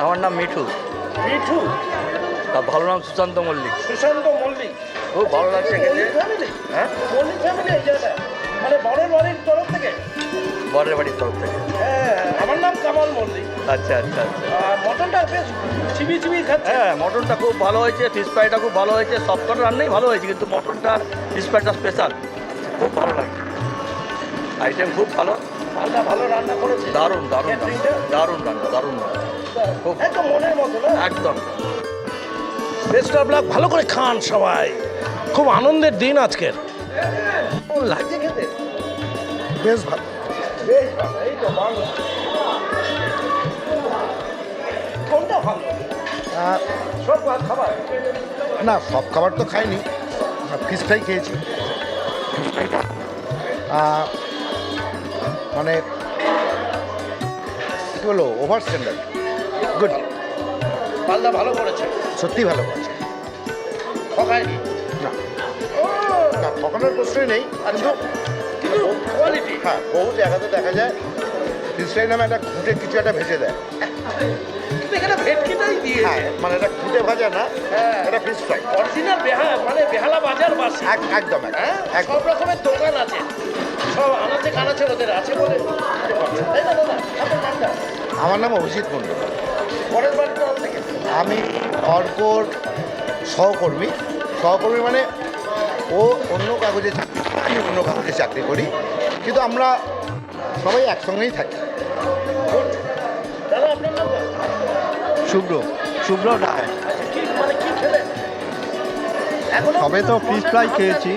আমার নাম মিঠু, মিঠু। তার ভালো নাম সুশান্ত মল্লিক। সুশান্ত মল্লিক। খুব ভালো লাগছে খেতে। মল্লিক ফ্যামিলি? হ্যাঁ, মল্লিক ফ্যামিলি এই জায়গাটা? মানে বরের বাড়ির তরফ থেকে? বরের বাড়ির তরফ থেকে। হ্যাঁ, আমার নাম কামাল মল্লিক। আচ্ছা আচ্ছা আচ্ছা। আর মটনটা বেশ চিবি চিবি খাচ্ছে। হ্যাঁ, মটনটা খুব ভালো হয়েছে, ফিশ ফ্রাইটা খুব ভালো হয়েছে, সব কটা রান্নাই ভালো হয়েছে, কিন্তু মটনটা ফিশ ফ্রাইটা স্পেশাল, খুব ভালো লাগছে। আইটেম খুব ভালো, পাল্টা ভালো রান্না করেছে। দারুণ দারুণ ক্যাটারিংটা? দারুণ রান্না, দারুণ রান্না, খুব একদম মনের মতো না? একদম। Best of luck. ভালো করে খান সবাই। খুব আনন্দের দিন আজকের। কেমন লাগছে খেতে? বেশ ভালো। বেশ ভালো। এই তো বাংলা। কোনটা ভালো? সব খাবার? না, সব খাবার তো খাইনি, ফিশ ফ্রাই খেয়েছি। মানে কী বলো, ওভার স্ট্যান্ডার্ড, গুড, পাল্টা ভালো করেছে, সত্যি ভালো করেছে। ঠকায়নি। না, না, ঠকানোর প্রশ্নই নেই, কিন্তু কিন্তু কোয়ালিটি। হ্যাঁ, বহু জায়গাতে দেখা যায় ফিশ ফ্রাই নামে একটা ঘুঁটে কিছু একটা ভেজে দেয়। কিন্তু এখানে ভেটকিটাই দিয়ে। হ্যাঁ, মানে এটা ঘুঁটে ভাজা না, এটা ফিশ ফ্রাই। অরিজিনাল মানে বেহালা বাজার বাসি। একদম হ্যাঁ, একদম। সব রকমের দোকান আছে, সব আনাচে কানাচে ওদের আছে বলে দিতে পারছে। তাই না দাদা? আপনার নামটা? আমার নাম অভিজিৎ মন্ডল। পরের বাড়ির তরফ থেকে? আমি অর্কর সহকর্মী মানে ও অন্য কাগজে চাকরি করে, আমি অন্য কাগজে চাকরি করি, কিন্তু আমরা সবাই একসঙ্গেই থাকি। দাদা আপনার নামটা? শুভ্র রায়। কি মানে কি খেলেন? এখনো সবে তো ফিশ ফ্রাই খেয়েছি,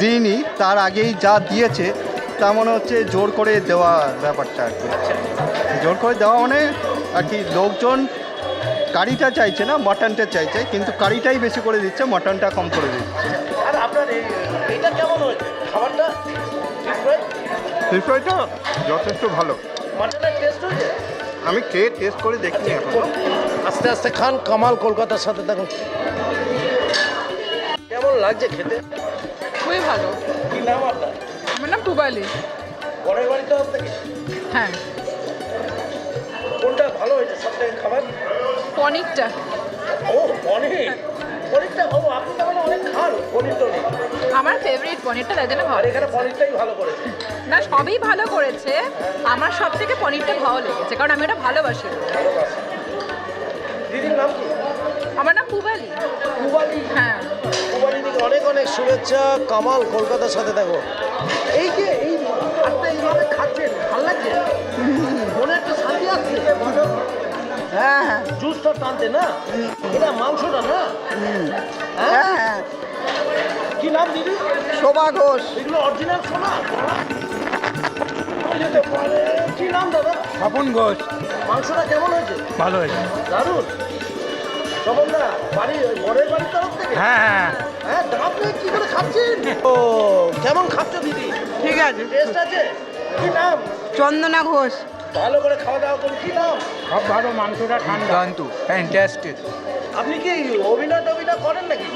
দিইনি, তার আগেই যা দিয়েছে তা মনে হচ্ছে জোর করে দেওয়া ব্যাপারটা আর কি। জোর করে দেওয়া মানে আর কি, লোকজন কারিটা চাইছে না, মাটনটা চাইছে, কিন্তু কারিটাই বেশি করে দিচ্ছে, মাটনটা কম করে দিচ্ছে। আর আপনার এইটা কেমন হয়েছে খাবারটা? ফিশ ফ্রাইটা যথেষ্ট ভালো। মাটনের টেস্ট হয়েছে? আমি খেয়ে টেস্ট করে দেখিনি এখন। আস্তে আস্তে খান। কামাল কলকাতার সাথে দেখুন। কেমন লাগছে খেতে? খুবই ভালো। কি নাম আপনার? আমার নাম পুবালি। পরের বাড়িতে থেকে? হ্যাঁ, কোনটা ভালো হয়েছে সব থেকে খাবার? পনিরটা। ও পনির। পনিরটা ও আপনি তো অনেক খান পনির তো নেই। আমার ফেভারিট পনিরটা, তাই জন্য আর এখানে পনিরটাই ভালো করেছে। না, সবই ভালো করেছে, আমার সব থেকে পনিরটা ভালো লেগেছে, কারণ আমি ওটা ভালোবাসি। ভালোবাসি। দিদির নাম কি? আমার নাম পুবালি। পুবালি। হ্যাঁ, পুবালি দিকে অনেক অনেক শুভেচ্ছা। কামাল কলকাতার সাথে দেখো। এই যে এই ভাতটা এইভাবে খাচ্ছেন, ভালো লাগছে? মনে একটা শান্তি আসছে। হ্যাঁ, হ্যাঁ, জুসটা টানতে না, এটা মাংসটা না? হ্যাঁ। কি নাম দিদি? শোভা ঘোষ। এগুলো অরিজিনাল সোনা? ওই যেতে পারে। কি নাম দাদা? স্বপন ঘোষ। মাংসটা কেমন হয়েছে? ভালো হয়েছে। দারুণ। সমন্দা বাড়ি বরের বাড়ির তরফ থেকে? হ্যাঁ। হ্যাঁ, দাম নেই কি করে খাচ্ছেন? ও কেমন খাচ্ছ দিদি? ঠিক আছে। টেস্ট আছে? কি নাম? চন্দনা ঘোষ। ভালো করে খাওয়া দাওয়া করুন। কি নাম? সব ভালো, মাংসটা ঠান্ডা। দান্তু ফ্যান্টাস্টিক। আপনি কি অভিনয় করেন নাকি?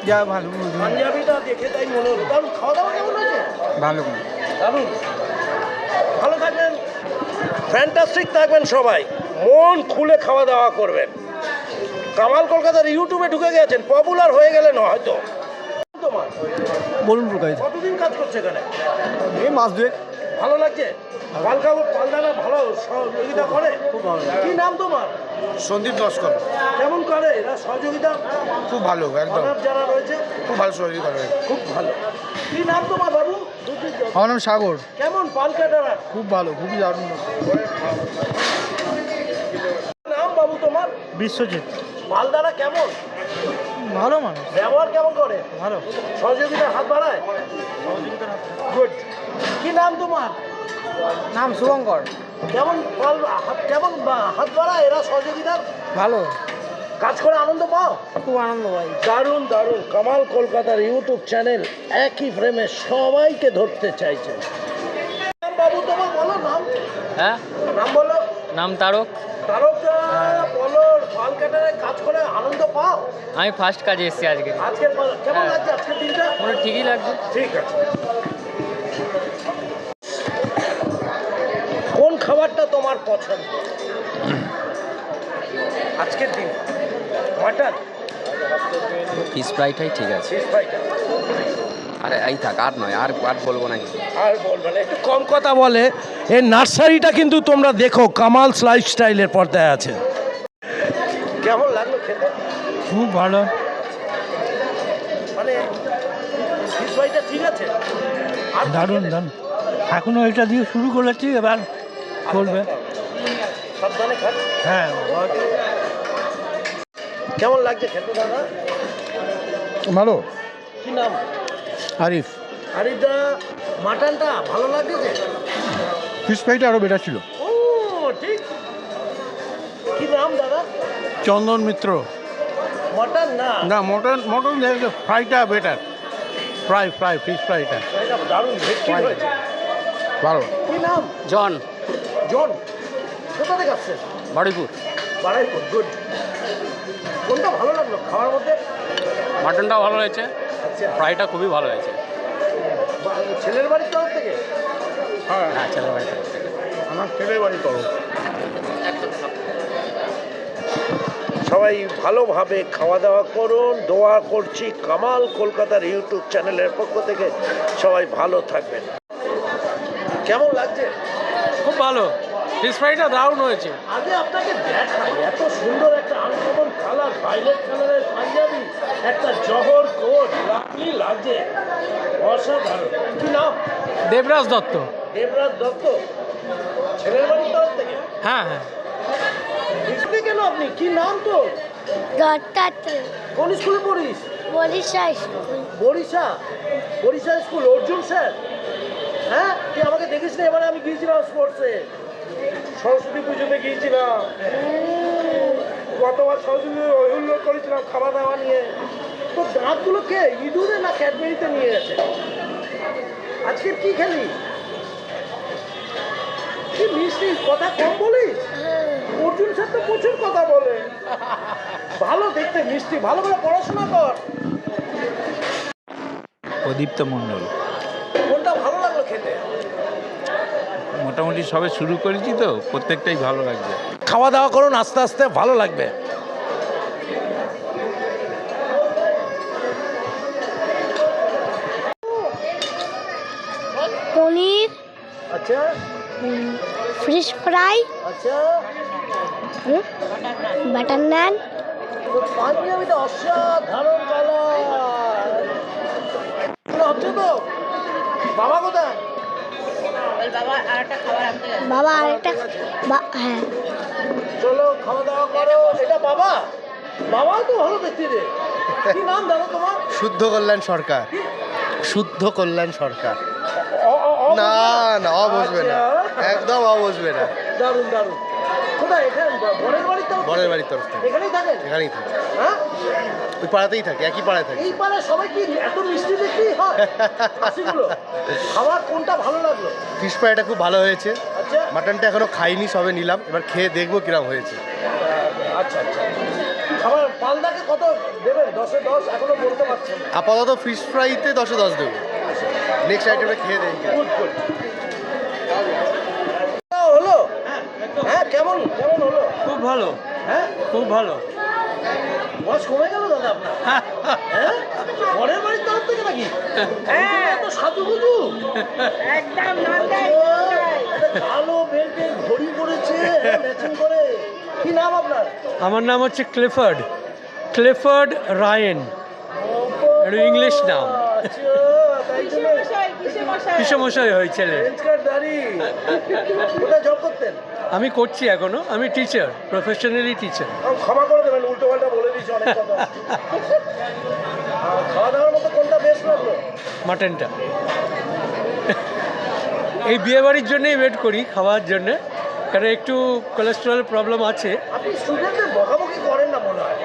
যা ভালো পাঞ্জাবিটা দেখে তাই মনে হলো। দারুণ। খাওয়া দাওয়া কেমন হয়েছে? ভালো। দারুণ। ভালো থাকবেন, ফ্যান্টাস্টিক থাকবেন সবাই, মন খুলে খাওয়া দাওয়া করবেন। কামাল কলকাতার ইউটিউবে ঢুকে গেছেন, পপুলার হয়ে গেলেন হয়তো। তোমার বলুন প্রকাশ। কতদিন কাজ করছে এখানে? এই মাস দুয়েক। ভালো লাগছে? পালদানা ভালো সহযোগিতা করে? খুব ভালো। কি নাম তোমার? সন্দীপ লস্কর। কেমন করে এরা সহযোগিতা? খুব ভালো, একদম মানব যারা রয়েছে খুব ভালো সহযোগিতা করে। খুব ভালো। কি নাম তোমার বাবু? আমার নাম সাগর। কেমন পাল কাটারা? খুব ভালো, খুবই দারুণ। নাম বাবু তোমার? বিশ্বজিৎ। মালদারা কেমন? ভালো মানুষ। ব্যবহার কেমন করে? ভালো। সহযোগিতার হাত বাড়ায়? গুড। কি নাম তোমার? নাম শুভঙ্কর। কেমন হাত বাড়ায় এরা সহযোগিতার? ভালো। কাজ করে আনন্দ পাও? খুব আনন্দ ভাই। দারুণ দারুণ। কামাল কলকাতার ইউটিউব চ্যানেল একই ফ্রেমে সবাইকে ধরতে চাইছে। নাম বাবু তোমার বলো নাম? হ্যাঁ, নাম বলো। নাম তারক। তারক বলো, পাল কাটারে কাজ করে আনন্দ পাও? আমি ফার্স্ট কাজে এসেছি আজকে। কেমন লাগছে আজকের দিনটা? মনে ঠিকই লাগছে। ঠিক আছে। কোন খাবারটা তোমার পছন্দ আজকের দিন? মাটন, ফিশ ফ্রাইটাই ঠিক আছে। ফিশ ফ্রাইটা। আরে এই থাক, আর নয়, আর বলবো নাকি? আর বলবে না, একটু কম কথা বলে। এই নার্সারিটা কিন্তু তোমরা দেখো, কামালস লাইফস্টাইলের পর্দায় আছে। কেমন লাগলো খেতে? খুব ভালো। মানে ফিশ ফ্রাইটা ঠিক আছে? আর দারুণ দারুণ। এখনো এটা দিয়ে শুরু করেছি, এবার করবে। সাবধানে খান। হ্যাঁ। কেমন লাগছে খেতে দাদা? ভালো। কি নাম? আরিফ। আরিদা, মাটনটা ভালো লাগছে? ফিশ ফ্রাইটা আরও বেটার ছিল। ও ঠিক। কি নাম দাদা? চন্দন মিত্র। মটন না? না, মটন ফ্রাইটা বেটার। ফ্রাই ফিশ ফ্রাইটা এটা দারুণ ভেটকি হয়েছে। ভালো। কি নাম? জন। জন। কোথা থেকে আসছেন? বারুইপুর। বারাইপুর। গুড। কোনটা ভালো লাগলো খাওয়ার মধ্যে? মাটনটাও ভালো হয়েছে, আচ্ছা। ফ্রাইটা খুবই ভালো হয়েছে। ছেলের বাড়ির তরফ থেকে? হ্যাঁ, ছেলের বাড়িতে। আমার ছেলের বাড়ি করো। সবাই ভালোভাবে খাওয়া দাওয়া করুন, দোয়া করছি কামাল কলকাতার ইউটিউব চ্যানেলের পক্ষ থেকে। সবাই ভালো থাকবেন। কেমন লাগছে? খুব ভালো। ফিশ ফ্রাইটা দারুণ হয়েছে। আগে আপনাকে দেখাই, এত সুন্দর একটা আনকমন কালার, ভাইলেট কালারের পাঞ্জাবি, একটা জহর কোট, কি লাগছে, অসাধারণ। কি নাম? দেবরাজ দত্ত। দেবরাজ দত্ত। ছেলের বাড়ির তরফ থেকে? হ্যাঁ হ্যাঁ। এখানে কেন আপনি? কি নাম তো? দত্তাত্রে কোন স্কুলে পড়িস? Barisha school. Barisha school. Arjun sir? হ্যাঁ, তুই আমাকে দেখিস না? এবারে আমি গিয়েছিলাম স্পোর্টসে, সরস্বতী পুজোতে গিয়েছিলাম। গতবার সরস্বতী হুল্লোড় করেছিলাম খাওয়া দাওয়া নিয়ে। তো দাঁতগুলো কে ইঁদুরে না ক্যাডবেরিতে নিয়ে গেছে? আজকে কি খেলি? কি মিষ্টি, কথা কম বলিস। অর্জুন স্যার তো প্রচুর কথা বলে, ভালো দেখতে, মিষ্টি। ভালো করে পড়াশোনা কর। প্রদীপ্ত মণ্ডল। কোনটা ভালো লাগলো খেতে? মোটামুটি সবে শুরু করেছি তো, প্রত্যেকটাই ভালো লাগছে। খাওয়া দাওয়া করুন, আস্তে আস্তে ভালো লাগবে। পনির, আচ্ছা ফিশ ফ্রাই, আচ্ছা। বাটার নান। পাঞ্জাবিটা অসাধারণ কালার হচ্ছে তো। বাবা কোথায়? বাবা আরেকটা হ্যাঁ। চলো খাওয়া দাওয়া করো। এটা বাবা? বাবা তো ভালো দেখতে রে। কি নাম দাদা তোমার? শুদ্ধ কল্যাণ সরকার। শুদ্ধ কল্যাণ সরকার। না না অ বসবে না, একদম অ বসবে না। দারুণ দারুণ। কোথায় এখানে বরের বাড়ির তরফ থেকে? বরের বাড়ির তরফ থেকে এখানেই থাকেন? এখানেই থাকে, হ্যাঁ, ওই পাড়াতেই থাকে, একই পাড়ায় থাকে। এই পাড়ায় সবাই কি এত মিষ্টি দেখতেই হয়? হাসিগুলো। খাবার কোনটা ভালো লাগলো? ফিশ ফ্রাইটা খুব ভালো হয়েছে, আচ্ছা মাটনটা এখনো খাইনি, সবে নিলাম, এবার খেয়ে দেখবো কিরম হয়েছে। আচ্ছা আচ্ছা। খাবার পালদাকে কত দেবেন? 10-এ 10 এখনো বলতে পারছেন না। আপাতত ফিশ ফ্রাইতে 10-এ 10 দেবো, নেক্সট আইটেমে খেয়ে দেখি। Good good. হলো? হ্যাঁ, কেমন কেমন হলো? খুব ভালো, হ্যাঁ, খুব ভালো। বয়স কমে গেল দাদা আপনার? হ্যাঁ, বরের বাড়ির তরফ থেকে নাকি? হ্যাঁ, এত সাজুগুজু। একদম কালো বেল্টে ঘড়ি পরেছে, ম্যাচিং করে। কি নাম আপনার? আমার নাম হচ্ছে ক্লেফার্ড রায়েন, এটা ইংলিশ নাম। আচ্ছা, তাই জন্য কিসমশাই হয়েছে। ফ্রেঞ্চ কাট দাড়ি। কোথায় জব করতেন? আমি করছি এখনো, আমি টিচার, প্রফেশনালি টিচার। ক্ষমা করে দেবেন, উল্টো পাল্টা বলে দিয়েছি অনেক কথা। খাওয়া দাওয়ার মতো কোনটা বেশ লাগলো? মাটনটা। এই বিয়েবাড়ির জন্যই ওয়েট করি খাওয়ার জন্যে, কারণ একটু কোলেস্টেরলের প্রবলেম আছে। আপনি স্টুডেন্টদের বকাবকি করেন না মনে হয়?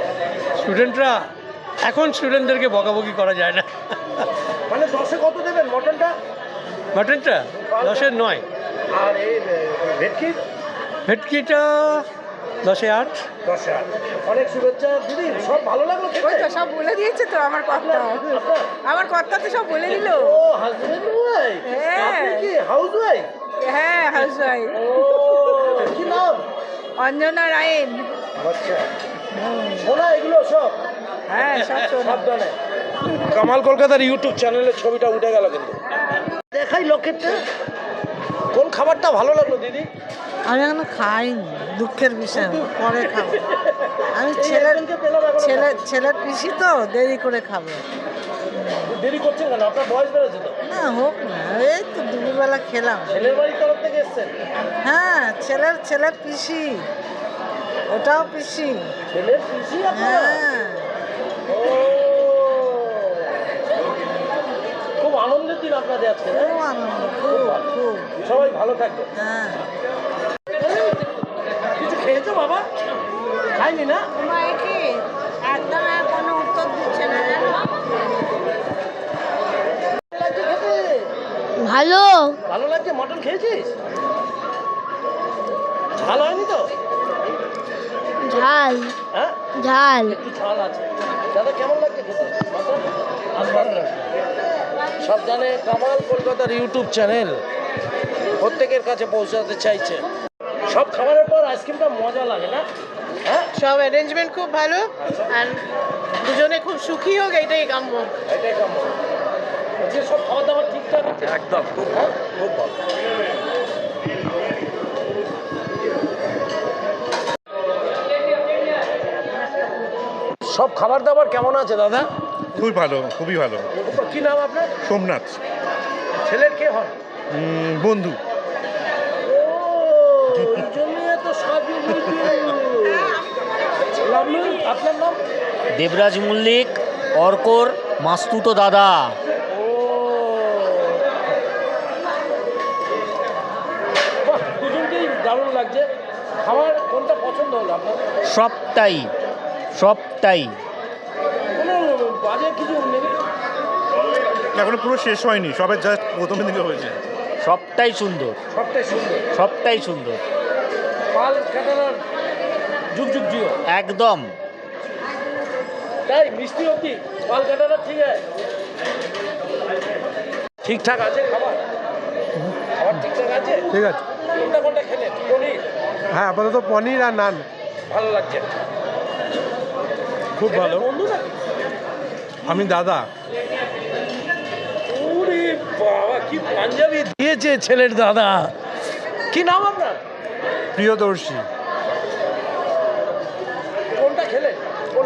স্টুডেন্টদেরকে বকাবকি করা যায় না। মানে 10-এ কত দেবেন মটনটা? মাটনটা 10-এ 9, আর এই ভেটকি? ভেটকিটা 10-এ 8। 10-এ 8। অনেক শুভেচ্ছা দিদি, সব ভালো লাগলো খেতে? সব বলে দিয়েছে তো আমার কর্তা। আপনার? আমার কর্তা তো সব বলে দিল। ও হাজবেন্ড ওয়াইফ? হ্যাঁ। আপনি কি হাউস ওয়াইফ? হ্যাঁ, হাউসওয়াইফ। ও, কি নাম? অঞ্জনা রায়েন। আচ্ছা, শোনা এগুলো সব? হ্যাঁ, সব শোনা। সাবধানে। কামাল কলকাতার ইউটিউব চ্যানেলের ছবিটা উঠে গেল কিন্তু। দেখাই লোকেরটা। কোন খাবারটা ভালো লাগলো দিদি? আমি এখনো খাইনি, দুঃখের বিষয়, পরে খাবো। আমি এই একজনকে পেলাম এখনো ছেলের পিসি তো, দেরি করে খাবো। দেরি করছেন কেন? আপনার বয়স বেড়েছে তো। না হোক না, এই তো দুপুরবেলা খেলাম। ছেলের বাড়ির তরফ থেকে এসছেন? হ্যাঁ, ছেলের পিসি, ওটাও পিসি। ছেলের পিসি আপনার? হ্যাঁ। ও, খুব আনন্দের দিন আপনাদের আজকে। হ্যাঁ? খুব আনন্দ, খুব খুব। সবাই ভালো থাকবে। হ্যাঁ। কিছু খেয়েছো বাবা? খাইনি না? একদম কোনো উত্তর দিচ্ছে না। লাগছে খেতে? ভালো। ভালো লাগছে? মটন খেয়েছিস? ঝাল হয়নি তো? ঝাল হ্যাঁ, ঝাল। একটু ঝাল আছে। দাদা কেমন লাগছে খেতে মটন? সাবধানে। কামাল কলকাতার ইউটিউব চ্যানেল প্রত্যেকের কাছে পৌঁছাতে চাইছে। সব খাবারের পর আইসক্রিমটা মজা লাগে না? হ্যাঁ, সব অ্যারেঞ্জমেন্ট খুব ভালো, আর দুজনে খুব সুখী হোক, এটাই কাম্য। এটাই কাম্য। বলছি সব খাওয়া দাওয়া ঠিকঠাক আছে? একদম খুব হ্যাঁ, খুব ভালো। সব খাবার দাবার কেমন আছে দাদা? খুবই ভালো, খুবই ভালো। কি নাম আপনার? সোমনাথ। ছেলের কে হন? বন্ধু। ও, এই জন্যই এত সাজুগুজু। লাভলু, আপনার নাম? দেবরাজ মল্লিক, অর্কর মাস্তুতো দাদা। ও, বাহ, দুজনকেই দারুণ লাগছে। খাবার কোনটা পছন্দ হলো আপনার? সবটাই কোনো বাজে কিছু নেই? এখনো পুরো শেষ হয়নি, সবে জাস্ট প্রথম দিকে হয়েছে। সবটাই সুন্দর, সবটাই সুন্দর। পাল কাটানোর যুগ যুগ জিও। একদম। তাই মিষ্টি অব্দি পাল কাটানোর ঠিক আছে? ঠিকঠাক আছে খাবার? খাবার ঠিকঠাক আছে? ঠিক আছে। কোনটা খেলেন? পনির? হ্যাঁ, আপাতত পনির আর নান। ভালো লাগছে? খুব ভালো। বন্ধু নাকি? আমি দাদা। ওরে বাবা, কি পাঞ্জাবি দিয়েছে ছেলের দাদা। কি নাম আপনার? প্রিয়দর্শী। কোনটা খেলেন?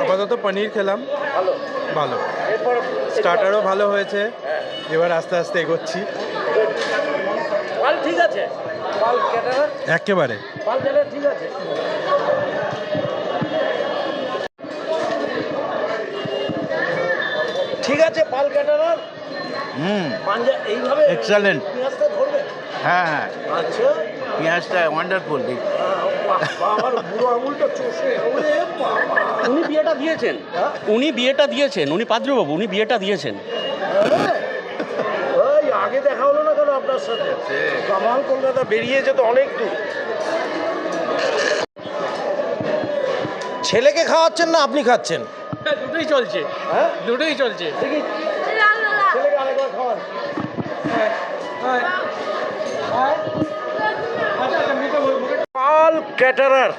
আপাতত পনির খেলাম, ভালো। ভালো। এরপর স্টার্টারও ভালো হয়েছে, হ্যাঁ। এবার আস্তে আস্তে এগোচ্ছি। পাল ঠিক আছে? পাল ক্যাটারার? একেবারে। পাল ক্যাটারার ঠিক আছে? ঠিক আছে পাল ক্যাটারার? পাঞ্জা এইভাবে Excellent. পেঁয়াজটা ধরবে? হ্যাঁ হ্যাঁ, আচ্ছা পেঁয়াজটা ওয়ান্ডারফুল। আমার বুড়ো আঙুলটা চষে ওরে বাবা। উনি বিয়েটা দিয়েছেন, উনি পাদ্রবাবু, উনি বিয়েটা দিয়েছেন। ওই আগে দেখা হলো না কেন আপনার সাথে? কামাল কলকাতা বেরিয়েছে তো অনেক দূর। ছেলেকে খাওয়াচ্ছেন না আপনি খাচ্ছেন? দুটোই চলছে, হ্যাঁ দুটোই চলছে। দেখি ছেলেকে আরেকবার খাওয়ান। পাল ক্যাটারার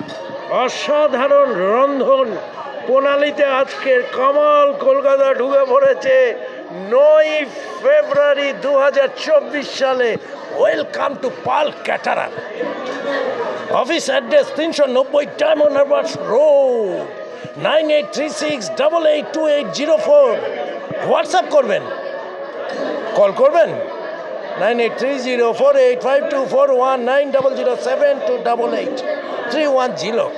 অসাধারণ রন্ধন প্রণালীতে আজকের কামাল কলকাতা ঢুকে পড়েছে 9 ফেব্রুয়ারি 2024 সালে। Welcome to Pal caterer. Office address 390 Diamond Harbour road, 9836882804। WhatsApp করবেন, কল করবেন 9830485241 9007288310।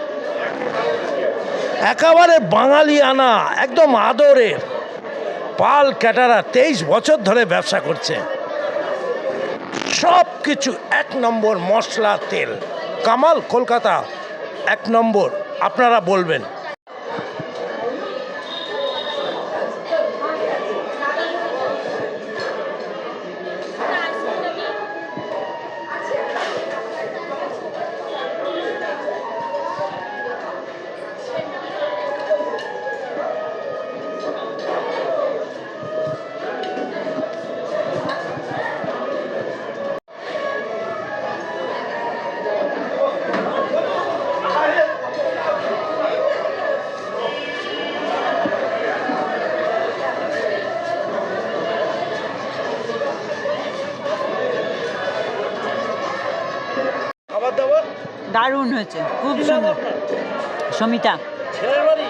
একেবারে বাঙালি আনা, একদম আদরের পাল ক্যাটারার 23 বছর ধরে ব্যবসা করছে। সব কিছু 1 নম্বর, মশলা তেল। কামাল কলকাতা 1 নম্বর, আপনারা বলবেন। খাবার দাবার দারুণ হয়েছে, খুব সুন্দর। সমিতা। ছেলের বাড়ি?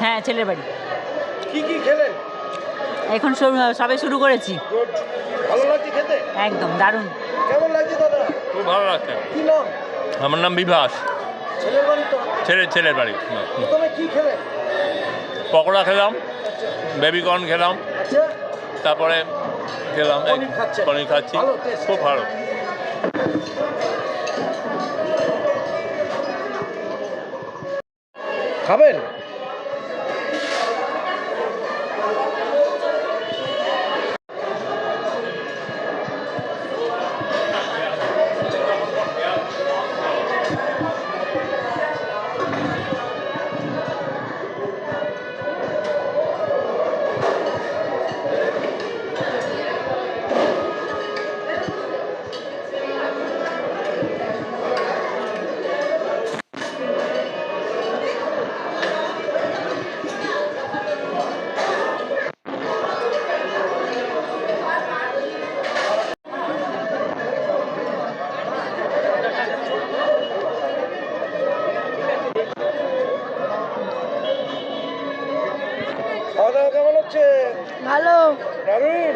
হ্যাঁ, ছেলের বাড়ি। কি কি খেলেন? এখন সবে শুরু করেছি। গুড, ভালো লাগছে খেতে? একদম দারুণ। কেমন লাগছে দাদা? খুব ভালো লাগছে। কি নাম? আমার নাম বিভাস। ছেলের বাড়ি তো? ছেলের বাড়ি। প্রথমে কি খেলেন? পকোড়া খেলাম, বেবিকর্ন খেলাম, আচ্ছা তারপরে খেলাম পনির খাচ্ছেন? পনির খাচ্ছি, ভালো taste। খুব ভালো। খাবেন? খাওয়া দাওয়া কেমন হচ্ছে? ভালো। দারুণ।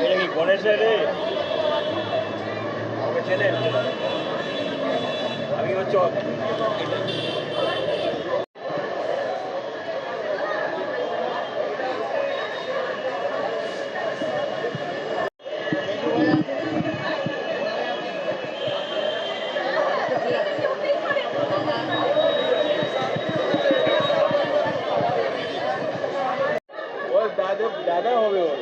এটা কি গণেশের রে? আমাকে ছেলে আমি হচ্ছে ওর দাদা হবে ওর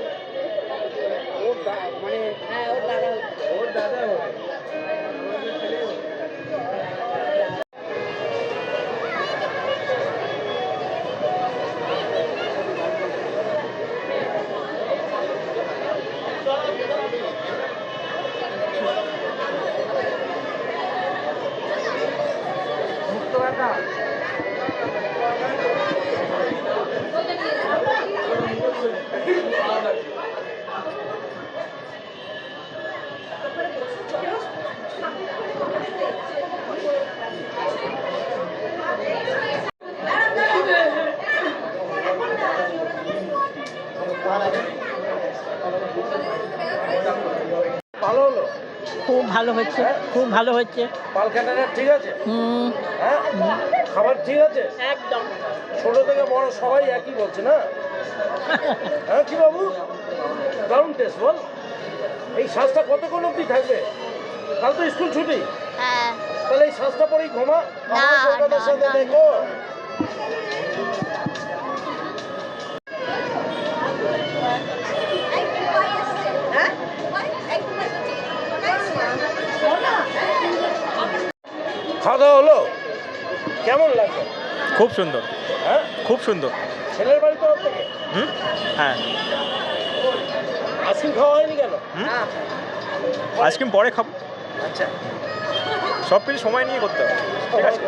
মানে হ্যাঁ ওর দাদা হবে। ভালো হলো? খুব ভালো হচ্ছে, খুব ভালো হচ্ছে। পাল ক্যাটারার ঠিক আছে? হুম, হ্যাঁ, খাবার ঠিক আছে? একদম। ছোট থেকে বড় সবাই একই বলছে না? হ্যাঁ কি বাবু, দারুণ টেস্ট বল। এই শ্বাসটা কতক্ষণ অবধি থাকবে? কাল তো স্কুল ছুটি, হ্যাঁ। তাহলে এই শ্বাসটা পরেই ঘুমা। না, কলকাতার না, সাথে না। দেখো। খাওয়া দাওয়া হলো? কেমন লাগলো? খুব সুন্দর, হ্যাঁ, খুব সুন্দর। ছেলের বাড়ি তরফ থেকে হ্যাঁ, আইসক্রিম খাওয়া হয়নি কেন? আইসক্রিম পরে খাবো, আচ্ছা, সব কিছু সময় নিয়ে করতে হবে। ঠিক আছে।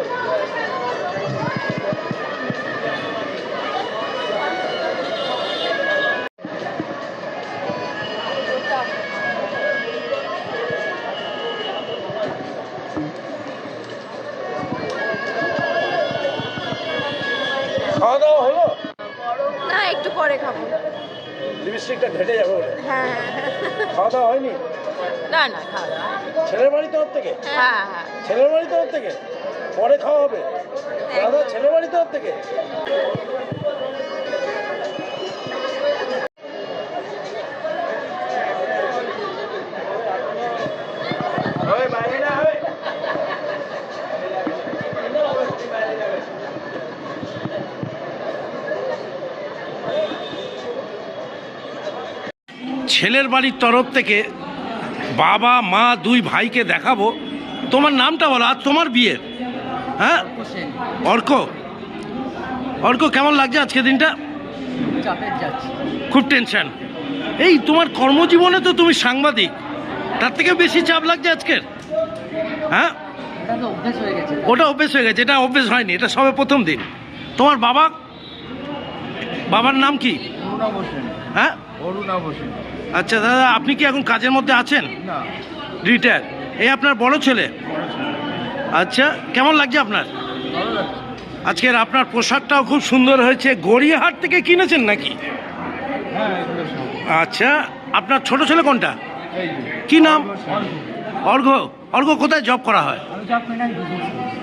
খাওয়া দাওয়া হলো? না, একটু পরে খাবো। লিপস্টিকটা ঘেটে যাবে বলে হ্যাঁ, খাওয়া দাওয়া হয়নি? না না, খাওয়া দাওয়া। ছেলের বাড়ি তরফ থেকে? হ্যাঁ হ্যাঁ। ছেলের বাড়ি তরফ থেকে পরে খাওয়া হবে? দাদা ছেলের বাড়ি তরফ থেকে? ছেলের বাড়ির তরফ থেকে বাবা মা দুই ভাইকে দেখাবো। তোমার নামটা বলো আর তোমার বিয়ে। হ্যাঁ, অর্ক। অর্ক, কেমন লাগছে আজকে দিনটা? খুব টেনশন। এই তোমার কর্মজীবনে তো তুমি সাংবাদিক, তার থেকে বেশি চাপ লাগছে আজকের? হ্যাঁ, ওটা অভ্যেস হয়ে গেছে, এটা অভ্যেস হয়নি, এটা সবে প্রথম দিন। তোমার বাবার নাম কি? হ্যাঁ, আচ্ছা দাদা, আপনি কি এখন কাজের মধ্যে আছেন? রিটায়ার। এই আপনার বড় ছেলে? আচ্ছা, কেমন লাগছে আপনার? আজকের আপনার পোশাকটাও খুব সুন্দর হয়েছে। গড়িয়াহাট থেকে কিনেছেন নাকি? আচ্ছা, আপনার ছোট ছেলে কোনটা? কি নাম? অর্ঘ। অর্ঘ কোথায় জব করা হয়?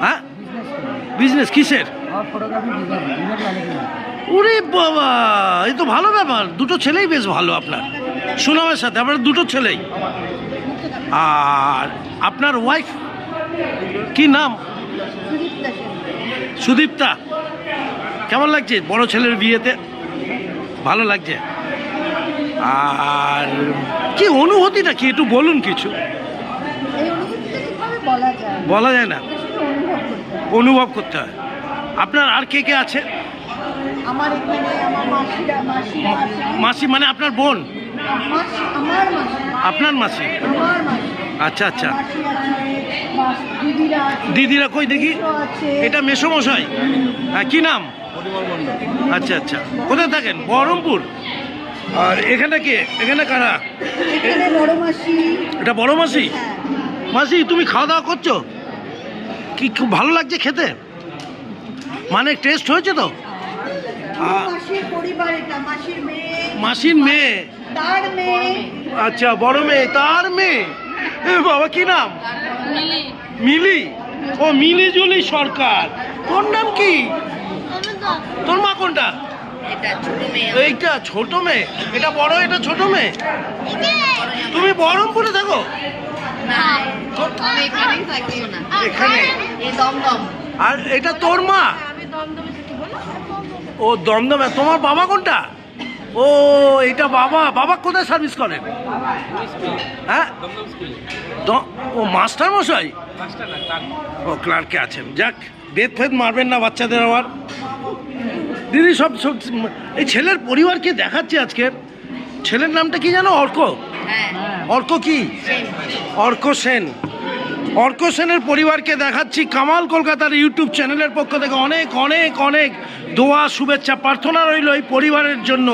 হ্যাঁ, বিজনেস কিসের? ওরে বাবা, এই তো ভালো ব্যাপার। দুটো ছেলেই বেশ ভালো আপনার, সুনামের সাথে। আপনার দুটো ছেলেই। আর আপনার ওয়াইফ কি নাম? সুদীপ্তা। কেমন লাগছে বড় ছেলের বিয়েতে? ভালো লাগছে। আর কি অনুভূতিটা কি একটু বলুন কিছু। বলা যায় না, অনুভব করতে হয়। আপনার আর কে কে আছে? আমার এখানে আমার মাসিরা, মাসি মানে আপনার বোন? আমার মাসি, আপনার মাসি? আমার মাসি, আচ্ছা আচ্ছা। দিদিরা আছে, দিদিরা কই দেখি? আছে। এটা মেসোমশাই? হ্যাঁ, কি নাম? আচ্ছা আচ্ছা। কোথায় থাকেন? বহরমপুর। আর এখানে কে? এখানে কারা? এখানে বড় মাসি। এটা বড় মাসি? মাসি, তুমি খাওয়া দাওয়া করছো? কি খুব ভালো লাগছে খেতে? মানে টেস্ট হয়েছে তো? মাসির পরিবার, এটা মাসির মেয়ে, মাসির মেয়ে? তার মেয়ে। আচ্ছা, বড় মেয়ে, তার মেয়ে। এ বাবা, কি নাম? মিলি। ও, মিলি জুলি সরকার। তোর নাম কি? তোর মা কোনটা? এইটা ছোট মেয়ে। এটা বড়, এটা ছোট মেয়ে। তুমি বহরমপুরে থাকো? এখানে। আর এটা তোর মা? ও, দমদমে। তোমার বাবা কোনটা? ও, এটা বাবা। বাবা কোথায় সার্ভিস করেন? হ্যাঁ, ও মাস্টার মশাই? ও, ক্লার্কে আছেন। যাক, বেদ ফেদ মারবেন না বাচ্চাদের আবার। দিদি, সব সব এই ছেলের পরিবারকে দেখাচ্ছি আজকে। ছেলের নামটা কি জানো? অর্ক। অর্ক কি? অর্ক সেন। অর্ক সেনের পরিবারকে দেখাচ্ছি। কামাল কলকাতার ইউটিউব চ্যানেলের পক্ষ থেকে অনেক অনেক অনেক দোয়া, শুভেচ্ছা, প্রার্থনা রইল এই পরিবারের জন্য।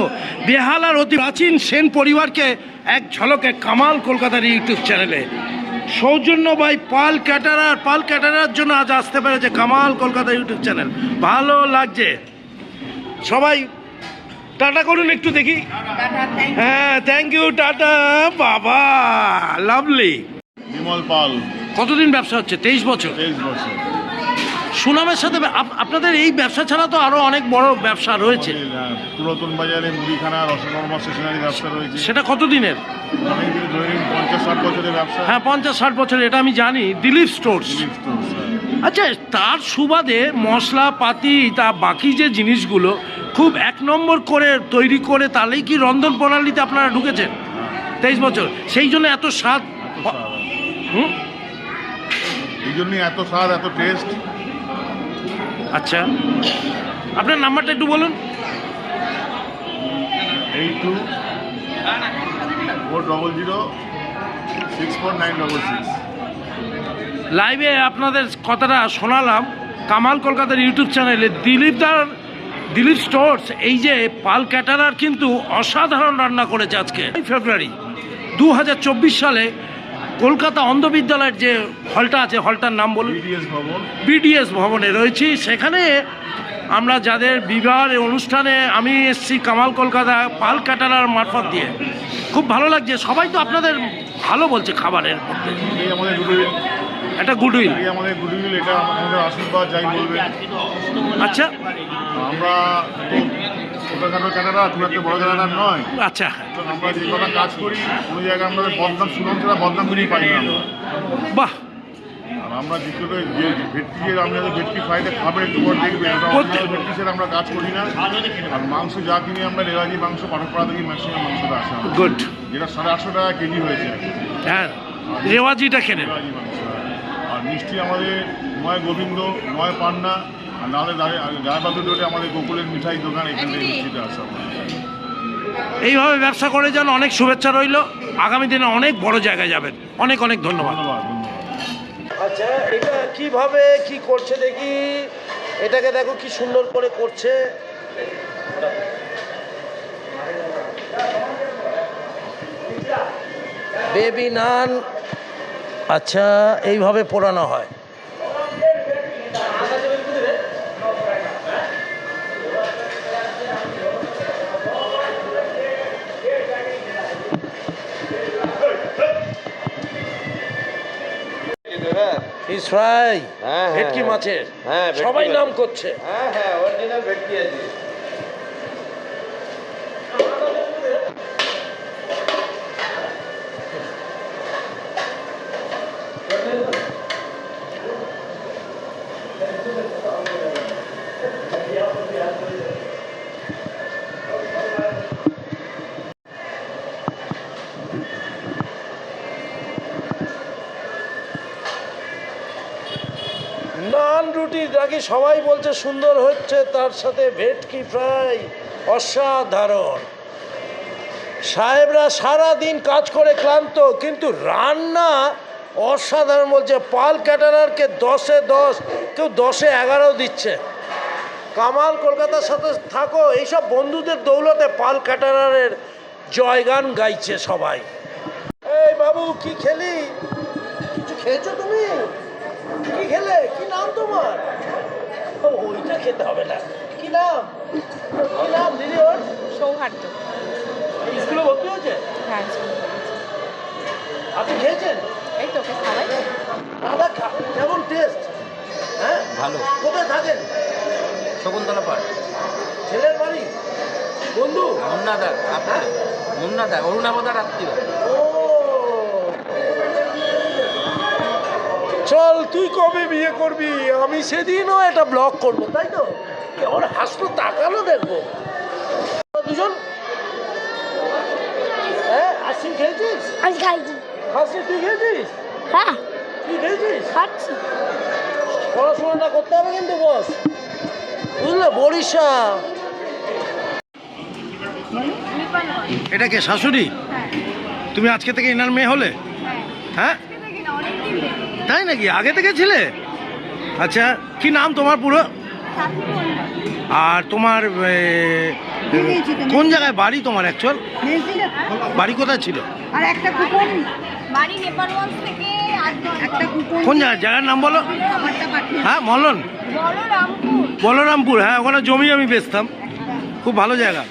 বেহালার অতি প্রাচীন সেন পরিবারকে এক ঝলকে কামাল কলকাতার ইউটিউব চ্যানেলে সৌজন্য by Pal caterer. Pal caterer জন্য আজ আসতে পেরেছে কামাল কলকাতা ইউটিউব চ্যানেল। ভালো লাগছে। সবাই টাটা করুন একটু দেখি। হ্যাঁ, থ্যাংক ইউ, টাটা। বাবা, লাভলি। বিমল পাল, কতদিন ব্যবসা হচ্ছে? 23 বছর। 23 বছর। সুনামের সাথে আপনাদের এই ব্যবসা ছাড়া তো আরো অনেক বড় ব্যবসা রয়েছে। পুরাতন বাজারে মুদিখানা, রসগোল্লা, স্টেশনারি ব্যবসা রয়েছে। সেটা কতদিনের? অনেক দিন ধরে, 50-60 বছরের ব্যবসা। হ্যাঁ, 50-60 বছর, এটা আমি জানি। দিলীপ স্টোর্স। আচ্ছা, তার সুবাদে মশলাপাতি, তা বাকি যে জিনিসগুলো খুব 1 নম্বর করে তৈরি করে, তাহলেই কি রন্ধন প্রণালীতে আপনারা ঢুকেছেন? 23 বছর, সেই জন্য এত স্বাদ। হুম, এই জন্যই এত স্বাদ, এত টেস্ট। আচ্ছা, আপনার নাম্বারটা একটু বলুন। 82-400-64966। লাইভে আপনাদের কথাটা শোনালাম কামাল কলকাতার ইউটিউব চ্যানেলে। দিলীপ স্টোর্স, এই যে পাল ক্যাটারার কিন্তু অসাধারণ রান্না করেছে আজকে। ফেব্রুয়ারি 2024 সালে কলকাতা অন্ধ বিদ্যালয়ের যে হলটা আছে, হলটার নাম বলুন। বিডিএস ভবনে রয়েছি। সেখানে আমরা যাদের বিবাহের অনুষ্ঠানে আমি এসেছি কামাল কলকাতা পাল ক্যাটারার মারফত দিয়ে, খুব ভালো লাগছে। সবাই তো আপনাদের ভালো বলছে খাবারের মধ্যে। এই আমাদের গুডউইল, এটা গুডউইল। এই আমাদের গুডউইল, এটা আমাদের আশীর্বাদ, যাই বলবেন। আচ্ছা, আমরা তো ছোটোখাটো ক্যাটারা, খুব একটা বড় ক্যাটারা নয়। আচ্ছা, আমরা যে কটা কাজ করি, কোনো জায়গায় আমাদের বদনাম, সুনাম ছাড়া বদনাম করেই পাই না আমরা। বাহ। আর আমরা যেগুলো যে ভেটকি, যে আপনাদের ভেটকি ফ্রাইটা খাবেন, একটু পর দেখবেন, ওটা অরিজিনাল ভেটকি ছাড়া আমরা কাজ করি না। আর মাংস যা কিনি আমরা রেওয়াজি মাংস, পাঠকপাড়া থেকে ম্যাক্সিমাম মাংসটা আসে। গুড। যেটা 850 টাকা কেজি হয়েছে। হ্যাঁ, রেওয়াজিটা খেলে। রেওয়াজি মাংস। আর মিষ্টি আমাদের নয় গোবিন্দ, নয় পান্না, আর নাহলে রায়বাদুর রোডে আমাদের গোকুলের মিঠাই দোকান, এখান থেকে মিষ্টিটা আসে। এইভাবে ব্যবসা করে যান। অনেক শুভেচ্ছা রইল, আগামী দিনে অনেক বড় জায়গায় যাবেন। অনেক অনেক ধন্যবাদ। আচ্ছা, এটা কিভাবে কি করছে দেখি। এটাকে দেখো কি সুন্দর করে করছে। বেবি নান। আচ্ছা, এইভাবে পোড়ানো হয়। ফিশ ফ্রাই, ভেটকি মাছের, সবাই নাম করছে। নান রুটি নাকি সবাই বলছে সুন্দর হচ্ছে, তার সাথে ভেটকি ফ্রাই অসাধারণ। সাহেবরা সারা দিন কাজ করে ক্লান্ত, কিন্তু রান্না অসাধারণ বলছে। পাল ক্যাটারারকে 10-এ 10, কেউ 10-এ 11 দিচ্ছে। কামাল কলকাতার সাথে থাকো, এইসব বন্ধুদের দৌলতে পাল ক্যাটারারের জয়গান গাইছে সবাই। এই বাবু, কি খেলি? কিছু খেয়েছো তুমি? কি খেলে? কি নাম তোমার? ওইটা খেতে হবে না। কি নাম? কি নাম দিদি ওর? সৌহার্দ্য। স্কুলে ভর্তি হয়েছে? হ্যাঁ, আপনি খেয়েছেন? এই তোকে খাওয়াই। দাদা, কেমন টেস্ট? হ্যাঁ, ভালো। কোথায় থাকেন? শকুন্তলা পাড়। ছেলের বাড়ি? বন্ধু? মুন্নাদার, আপনার মুন্নাদার, অরুণাবদার আত্মীয়। ও, চল, তুই কবে বিয়ে করবি? আমি সেদিনও এটা ব্লগ করবো, তাই তো? ওর হাসলো, তাকালো দেখবো। দুজন? হ্যাঁ, আইসক্রিম খেয়েছিস? আমি খাইছি। খাসি তুই খেয়েছিস? হ্যাঁ, তুই খেয়েছিস? খাচ্ছি। পড়াশোনাটা করতে হবে কিন্তু বস, বুঝলে? বরিশা। এটা কে, শাশুড়ি? তুমি আজকে থেকে এনার মেয়ে হলে? হ্যাঁ, তাই নাকি? আগে থেকে ছিলে? আচ্ছা, কি নাম তোমার পুরো? আর তোমার কোন জায়গায় বাড়ি তোমার অ্যাকচুয়াল? বাড়ি কোথায় ছিল? আর একটা কুপন বাড়ি নেপালগঞ্জ থেকে একটা কুপন। কোন জায়গার নাম বলো? হ্যাঁ, মলন, বলরামপুর। বলরামপুর। হ্যাঁ, ওখানে জমি আমি বেচতাম, খুব ভালো জায়গা।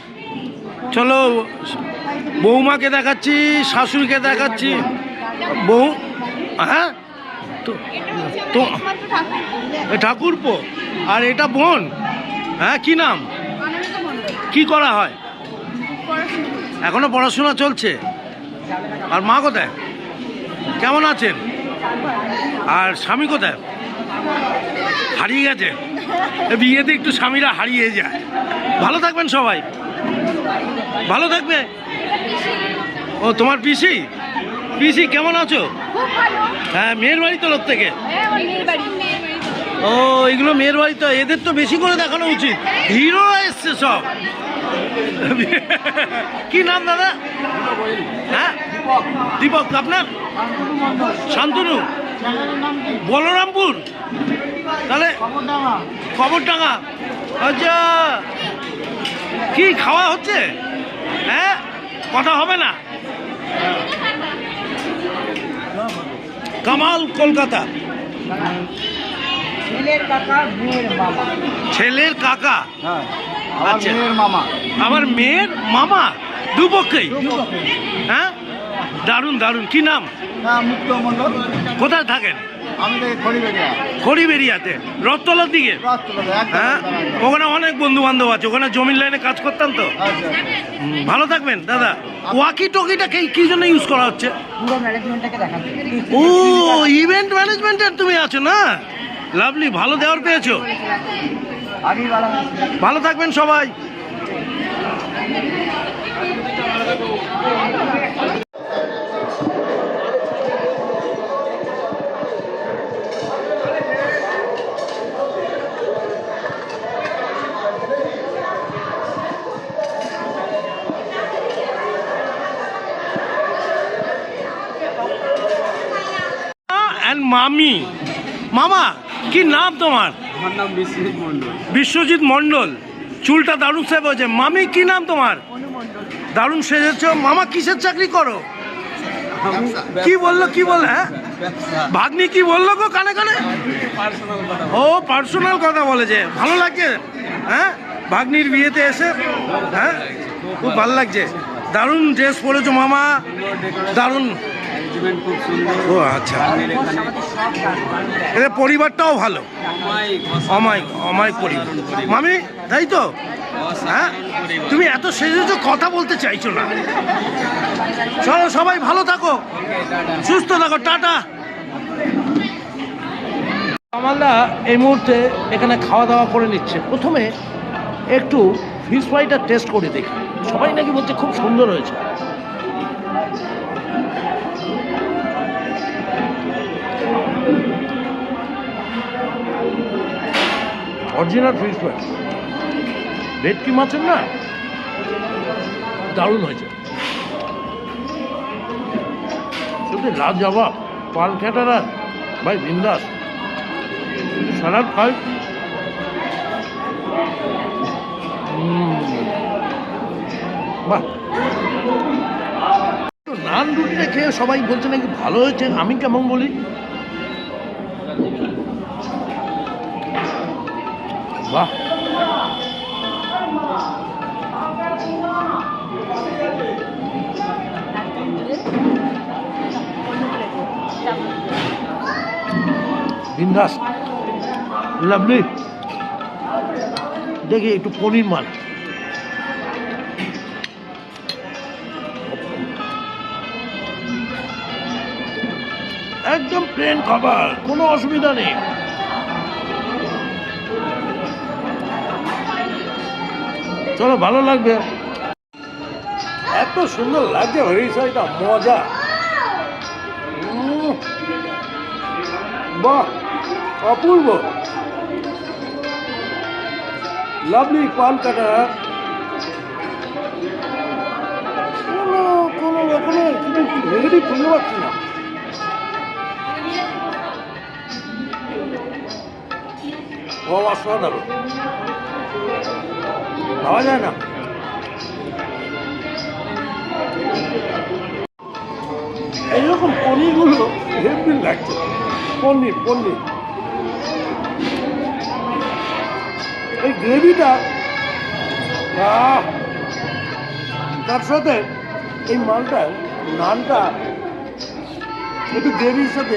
চলো বৌমাকে দেখাচ্ছি, শাশুড়িকে দেখাচ্ছি। বউ, হ্যাঁ তো তো ঠাকুরপো, আর এটা বোন। হ্যাঁ, কি নাম, কি করা হয়? এখনো পড়াশোনা চলছে। আর মা কোথায়, কেমন আছেন? আর স্বামী কোথায়? হারিয়ে গেছে। বিয়েতে একটু স্বামীরা হারিয়ে যায়। ভালো থাকবেন সবাই, ভালো থাকবে। ও তোমার পিসি, পিসি কেমন আছো? হ্যাঁ, মেয়ের বাড়ি তো লোক থেকে। ও এগুলো মেয়ের বাড়ি তো, এদের তো বেশি করে দেখানো উচিত। হিরো এসছে সব। কি নাম দাদা? হ্যাঁ, দীপক। আপনার? শান্তনু। বলরামপুর, তাহলে কবরডাঙ্গা। আচ্ছা, কি খাওয়া হচ্ছে? হ্যাঁ, কথা হবে না। কামাল কলকাতা। ছেলের কাকা, মেয়ের মামা। ছেলের কাকা, আচ্ছা, মেয়ের মামা। আমার মেয়ের মামা, দুপক্ষেই। হ্যাঁ, দারুণ দারুণ। কি নাম? মুক্ত মণ্ডল। কোথায় থাকেন? আমি দেখি খড়িবেড়িয়া। খড়িবেড়িয়াতে, রথতলার দিকে। হ্যাঁ, ওখানে অনেক বন্ধু বান্ধব আছে, ওখানে জমির লাইনে কাজ করতাম তো। ভালো থাকবেন দাদা। ওয়াকি টকিটা কি জন্য ইউজ করা হচ্ছে? পুরো ম্যানেজমেন্টটাকে দেখাতে। ও, ইভেন্ট ম্যানেজমেন্টের তুমি আছো না? লাভলি, ভালো দেওয়ার পেয়েছো। ভালো থাকবেন সবাই। মামি, মামা কি নাম তোমার? আমার নাম বিশ্বজিৎ মণ্ডল। বিশ্বজিৎ মণ্ডল। চুলটা দারুণ সেভ হয়েছে। মামি কি নাম তোমার? দারুণ সেজেছ। মামা কিসের চাকরি করো? কি বললো, কি বললো? হ্যাঁ, ভাগ্নি কি বললো গো কানে কানে? ও পার্সোনাল কথা বলেছে। ভালো লাগছে? হ্যাঁ, ভাগ্নির বিয়েতে এসে। হ্যাঁ, খুব ভালো লাগছে। দারুণ ড্রেস পরেছো মামা, দারুণ। ও আচ্ছা, এদের পরিবারটাও ভালো, অমায়িক পরিবার। মামি, তাই তো? হ্যাঁ, তুমি এত সেজেছো, কথা বলতে চাইছো না। চলো সবাই ভালো থাকো, সুস্থ থাকো, টাটা। কামালদা এই মুহূর্তে এখানে খাওয়া দাওয়া করে নিচ্ছে। প্রথমে একটু ফিশ ফ্রাইটা টেস্ট করে দেখি। সবাই নাকি বলছে খুব সুন্দর হয়েছে। অরিজিনাল ফিশ ফ্রাই, ভেটকি মাছের না, দারুণ হয়েছে। সত্যি লাজবাব। পান খেটারা ভাই বিন্দাস। স্যালাড খাই। বাহ, নান রুটিটা খেয়ে সবাই বলছে নাকি ভালো হয়েছে। আমি কেমন বলি? বাহ, বিন্দাস, লাভলি। দেখি একটু পনির মান। একদম প্লেন খাবার, কোনো অসুবিধা নেই। চলো, ভালো লাগবে। এত সুন্দর লাগছে হরিশাইটা, মজা। বাহ, অপূর্ব, লাভলি। পান কাটা, কোনো রকমের কিছু নেগেটিভ খুঁজে পাচ্ছি না। অসাধারণ, পাওয়া যায় না। এইরকম পনিরগুলো হেভি লাগছে। পনির পনির, এই গ্রেভিটা তার সাথে এই মালটা নানটা একটু গ্রেভির সাথে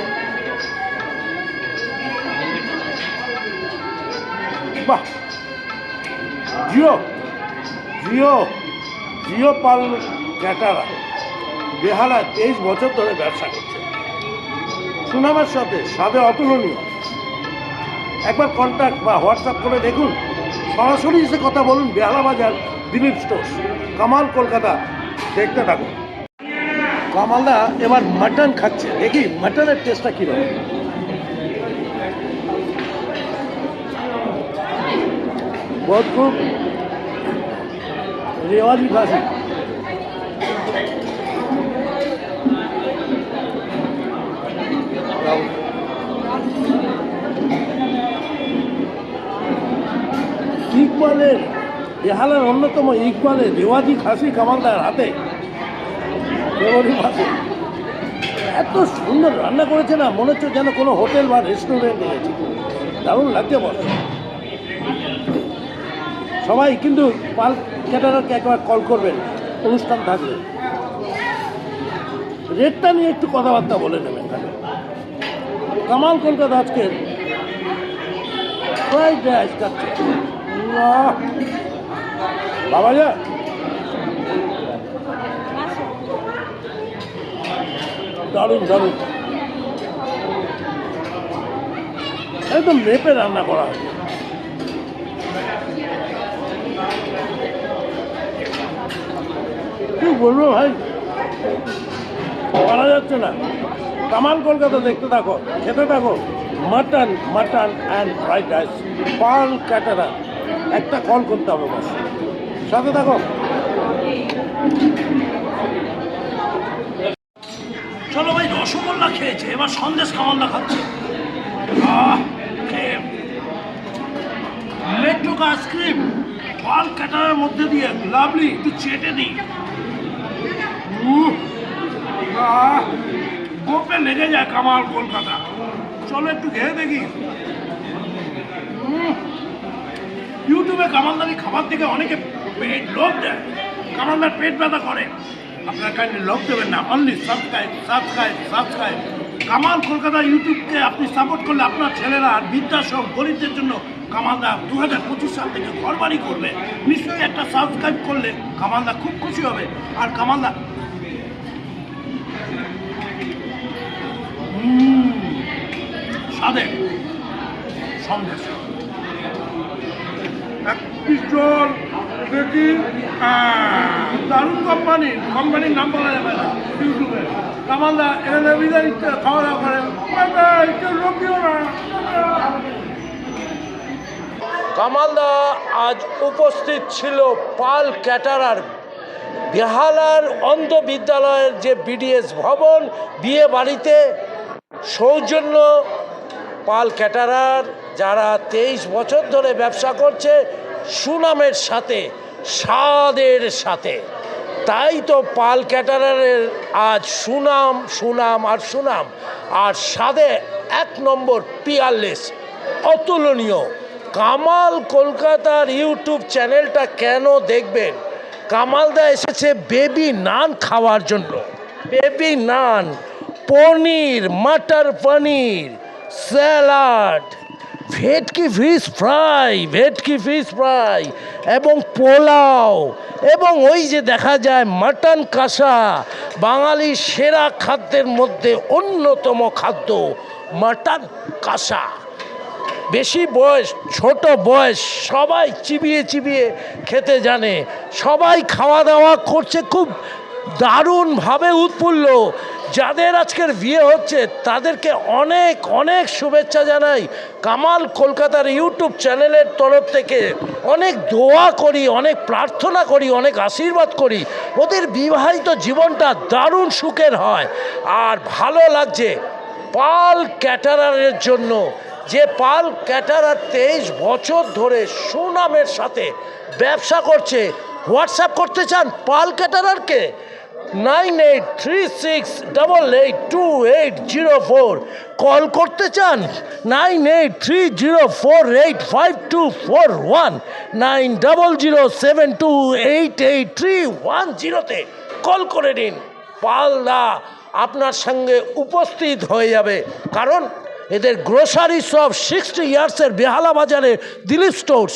বাহ, জিও জিও জিও পাল ক্যাটারা বেহালা 23 বছর ধরে ব্যবসা করছে, সুনামের সাথে, স্বাদে অতুলনীয়। একবার কন্ট্যাক্ট বা হোয়াটসঅ্যাপ করে দেখুন, সরাসরি এসে কথা বলুন। বেহালা বাজার, দিলীপ স্টোর্স, কামাল, কলকাতা। দেখতে থাকুন। কামালদা এবার মাটন খাচ্ছে, দেখি মাটনের টেস্টটা কীরকম। बहुत खूब रेवाजी खासी। ইকবালের, বেহালার অন্যতম ইকবালের রেওয়াজি খাসি কামালদার হাতে ফেব্রুয়ারি মাসে এত সুন্দর রান্না করেছে না, মনে হচ্ছে যেন কোনো হোটেল বা রেস্টুরেন্টে গেছে। দারুণ লাগছে বস। সবাই কিন্তু পাল ক্যাটারারকে একবার কল করবেন, অনুষ্ঠান থাকবে। রেটটা নিয়ে একটু কথাবার্তা বলে নেবেন। কামাল কলকাতা আজকের ফ্রাইড রাইস খাচ্ছে। বাবা যা দারুণ দারুণ, একদম মেপে রান্না করা হয়। কি বলবো ভাই, পারা যাচ্ছে না। কামাল কলকাতা দেখতে থাকো, খেতে থাকো। Mutton mutton and fried rice, Pal caterer. একটা কল করতে হবে বস, সাথে থাকো। চলো ভাই, রসগোল্লা খেয়েছে, এবার সন্দেশ কামালদা খাচ্ছে। মেট্রোক আইসক্রিম পাল ক্যাটারের মধ্যে দিয়ে লাভলি, একটু চেটে দিই। গোপে লেগে যায় কামাল কলকাতা। চলো একটু খেয়ে দেখি। ইউটিউবে কামালদারি খাবার থেকে অনেকে পেট লোভ দেয়, কামালদার পেট ব্যথা করে। আপনারা কাইন্ডলি লোভ দেবেন না, only subscribe subscribe subscribe. Kamal Kolkata ইউটিউবকে আপনি সাপোর্ট করলে আপনার ছেলেরা আর বৃদ্ধাশ্রম গরিবদের জন্য কামালদা 2025 সাল থেকে ঘরবাড়ি করবে। নিশ্চয়ই একটা সাবস্ক্রাইব করলে কামালদা খুব খুশি হবে। আর কামালদা স্বাদে সন্দেশ জল দেখি, দারুণ কোম্পানির নাম বলা যাবে না ইউটিউবে। কামালদা এখানে বিদায় খাওয়া দাওয়া করে, কেউ লোক দিও না। কামালদা আজ উপস্থিত ছিল পাল ক্যাটারার বেহালার অন্ধ বিদ্যালয়ের যে বিডিএস ভবন বিয়ে বাড়িতে। সৌজন্য পাল ক্যাটারার, যারা 23 বছর ধরে ব্যবসা করছে সুনামের সাথে, স্বাদের সাথে। তাই তো পাল ক্যাটারারের আজ সুনাম সুনাম আর সুনাম। আর স্বাদে 1 নম্বর, পিয়ারলেস, অতুলনীয়। কামাল কলকাতার ইউটিউব চ্যানেলটা কেন দেখবেন? কামালদা এসেছে বেবি নান খাওয়ার জন্য। বেবি নান, পনির, মটর পনির, স্যালাড, ভেটকি ফিশ ফ্রাই এবং পোলাও, এবং ওই যে দেখা যায় মাটন কষা। বাঙালির সেরা খাদ্যের মধ্যে অন্যতম খাদ্য মাটন কষা। বেশি বয়স, ছোট বয়স, সবাই চিবিয়ে চিবিয়ে খেতে জানে। সবাই খাওয়া দাওয়া করছে খুব দারুণভাবে উৎফুল্ল। যাদের আজকের বিয়ে হচ্ছে তাদেরকে অনেক অনেক শুভেচ্ছা জানাই। কামাল কলকাতার ইউটিউব চ্যানেলের তরফ থেকে অনেক দোয়া করি, অনেক প্রার্থনা করি, অনেক আশীর্বাদ করি ওদের বিবাহিত জীবনটা দারুণ সুখের হয়। আর ভালো লাগছে পাল ক্যাটারারের জন্য, যে পাল ক্যাটারার 23 বছর ধরে সুনামের সাথে ব্যবসা করছে। হোয়াটসঅ্যাপ করতে চান পাল ক্যাটারারকে? 9836882804 কল করতে চান 9830485241 9007288310 কল করে নিন। পালদা আপনার সঙ্গে উপস্থিত হয়ে যাবে, কারণ এদের গ্রোসারি শপ 60 ইয়ার্সের বেহালা বাজারে দিলীপ স্টোর্স।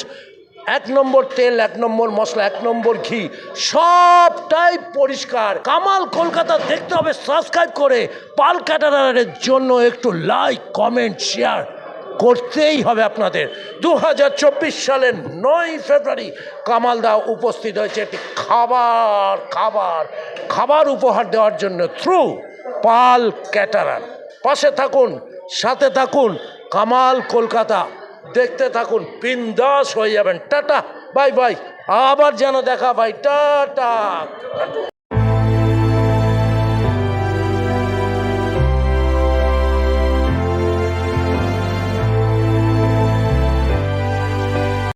1 নম্বর তেল, 1 নম্বর মশলা, 1 নম্বর ঘি, সবটাই পরিষ্কার। কামাল কলকাতা দেখতে হবে সাবস্ক্রাইব করে। পাল ক্যাটারারের জন্য একটু লাইক, কমেন্ট, শেয়ার করতেই হবে আপনাদের। 2024 সালের 9 ফেব্রুয়ারি কামালদা উপস্থিত হয়েছে একটি খাবার উপহার দেওয়ার জন্য থ্রু পাল ক্যাটারার। পাশে থাকুন, সাথে থাকুন, কামাল কলকাতা দেখতে থাকুন, বিন্দাস হয়ে যাবেন। টাটা, বাই বাই, আবার যেন দেখা, বাই, টাটা।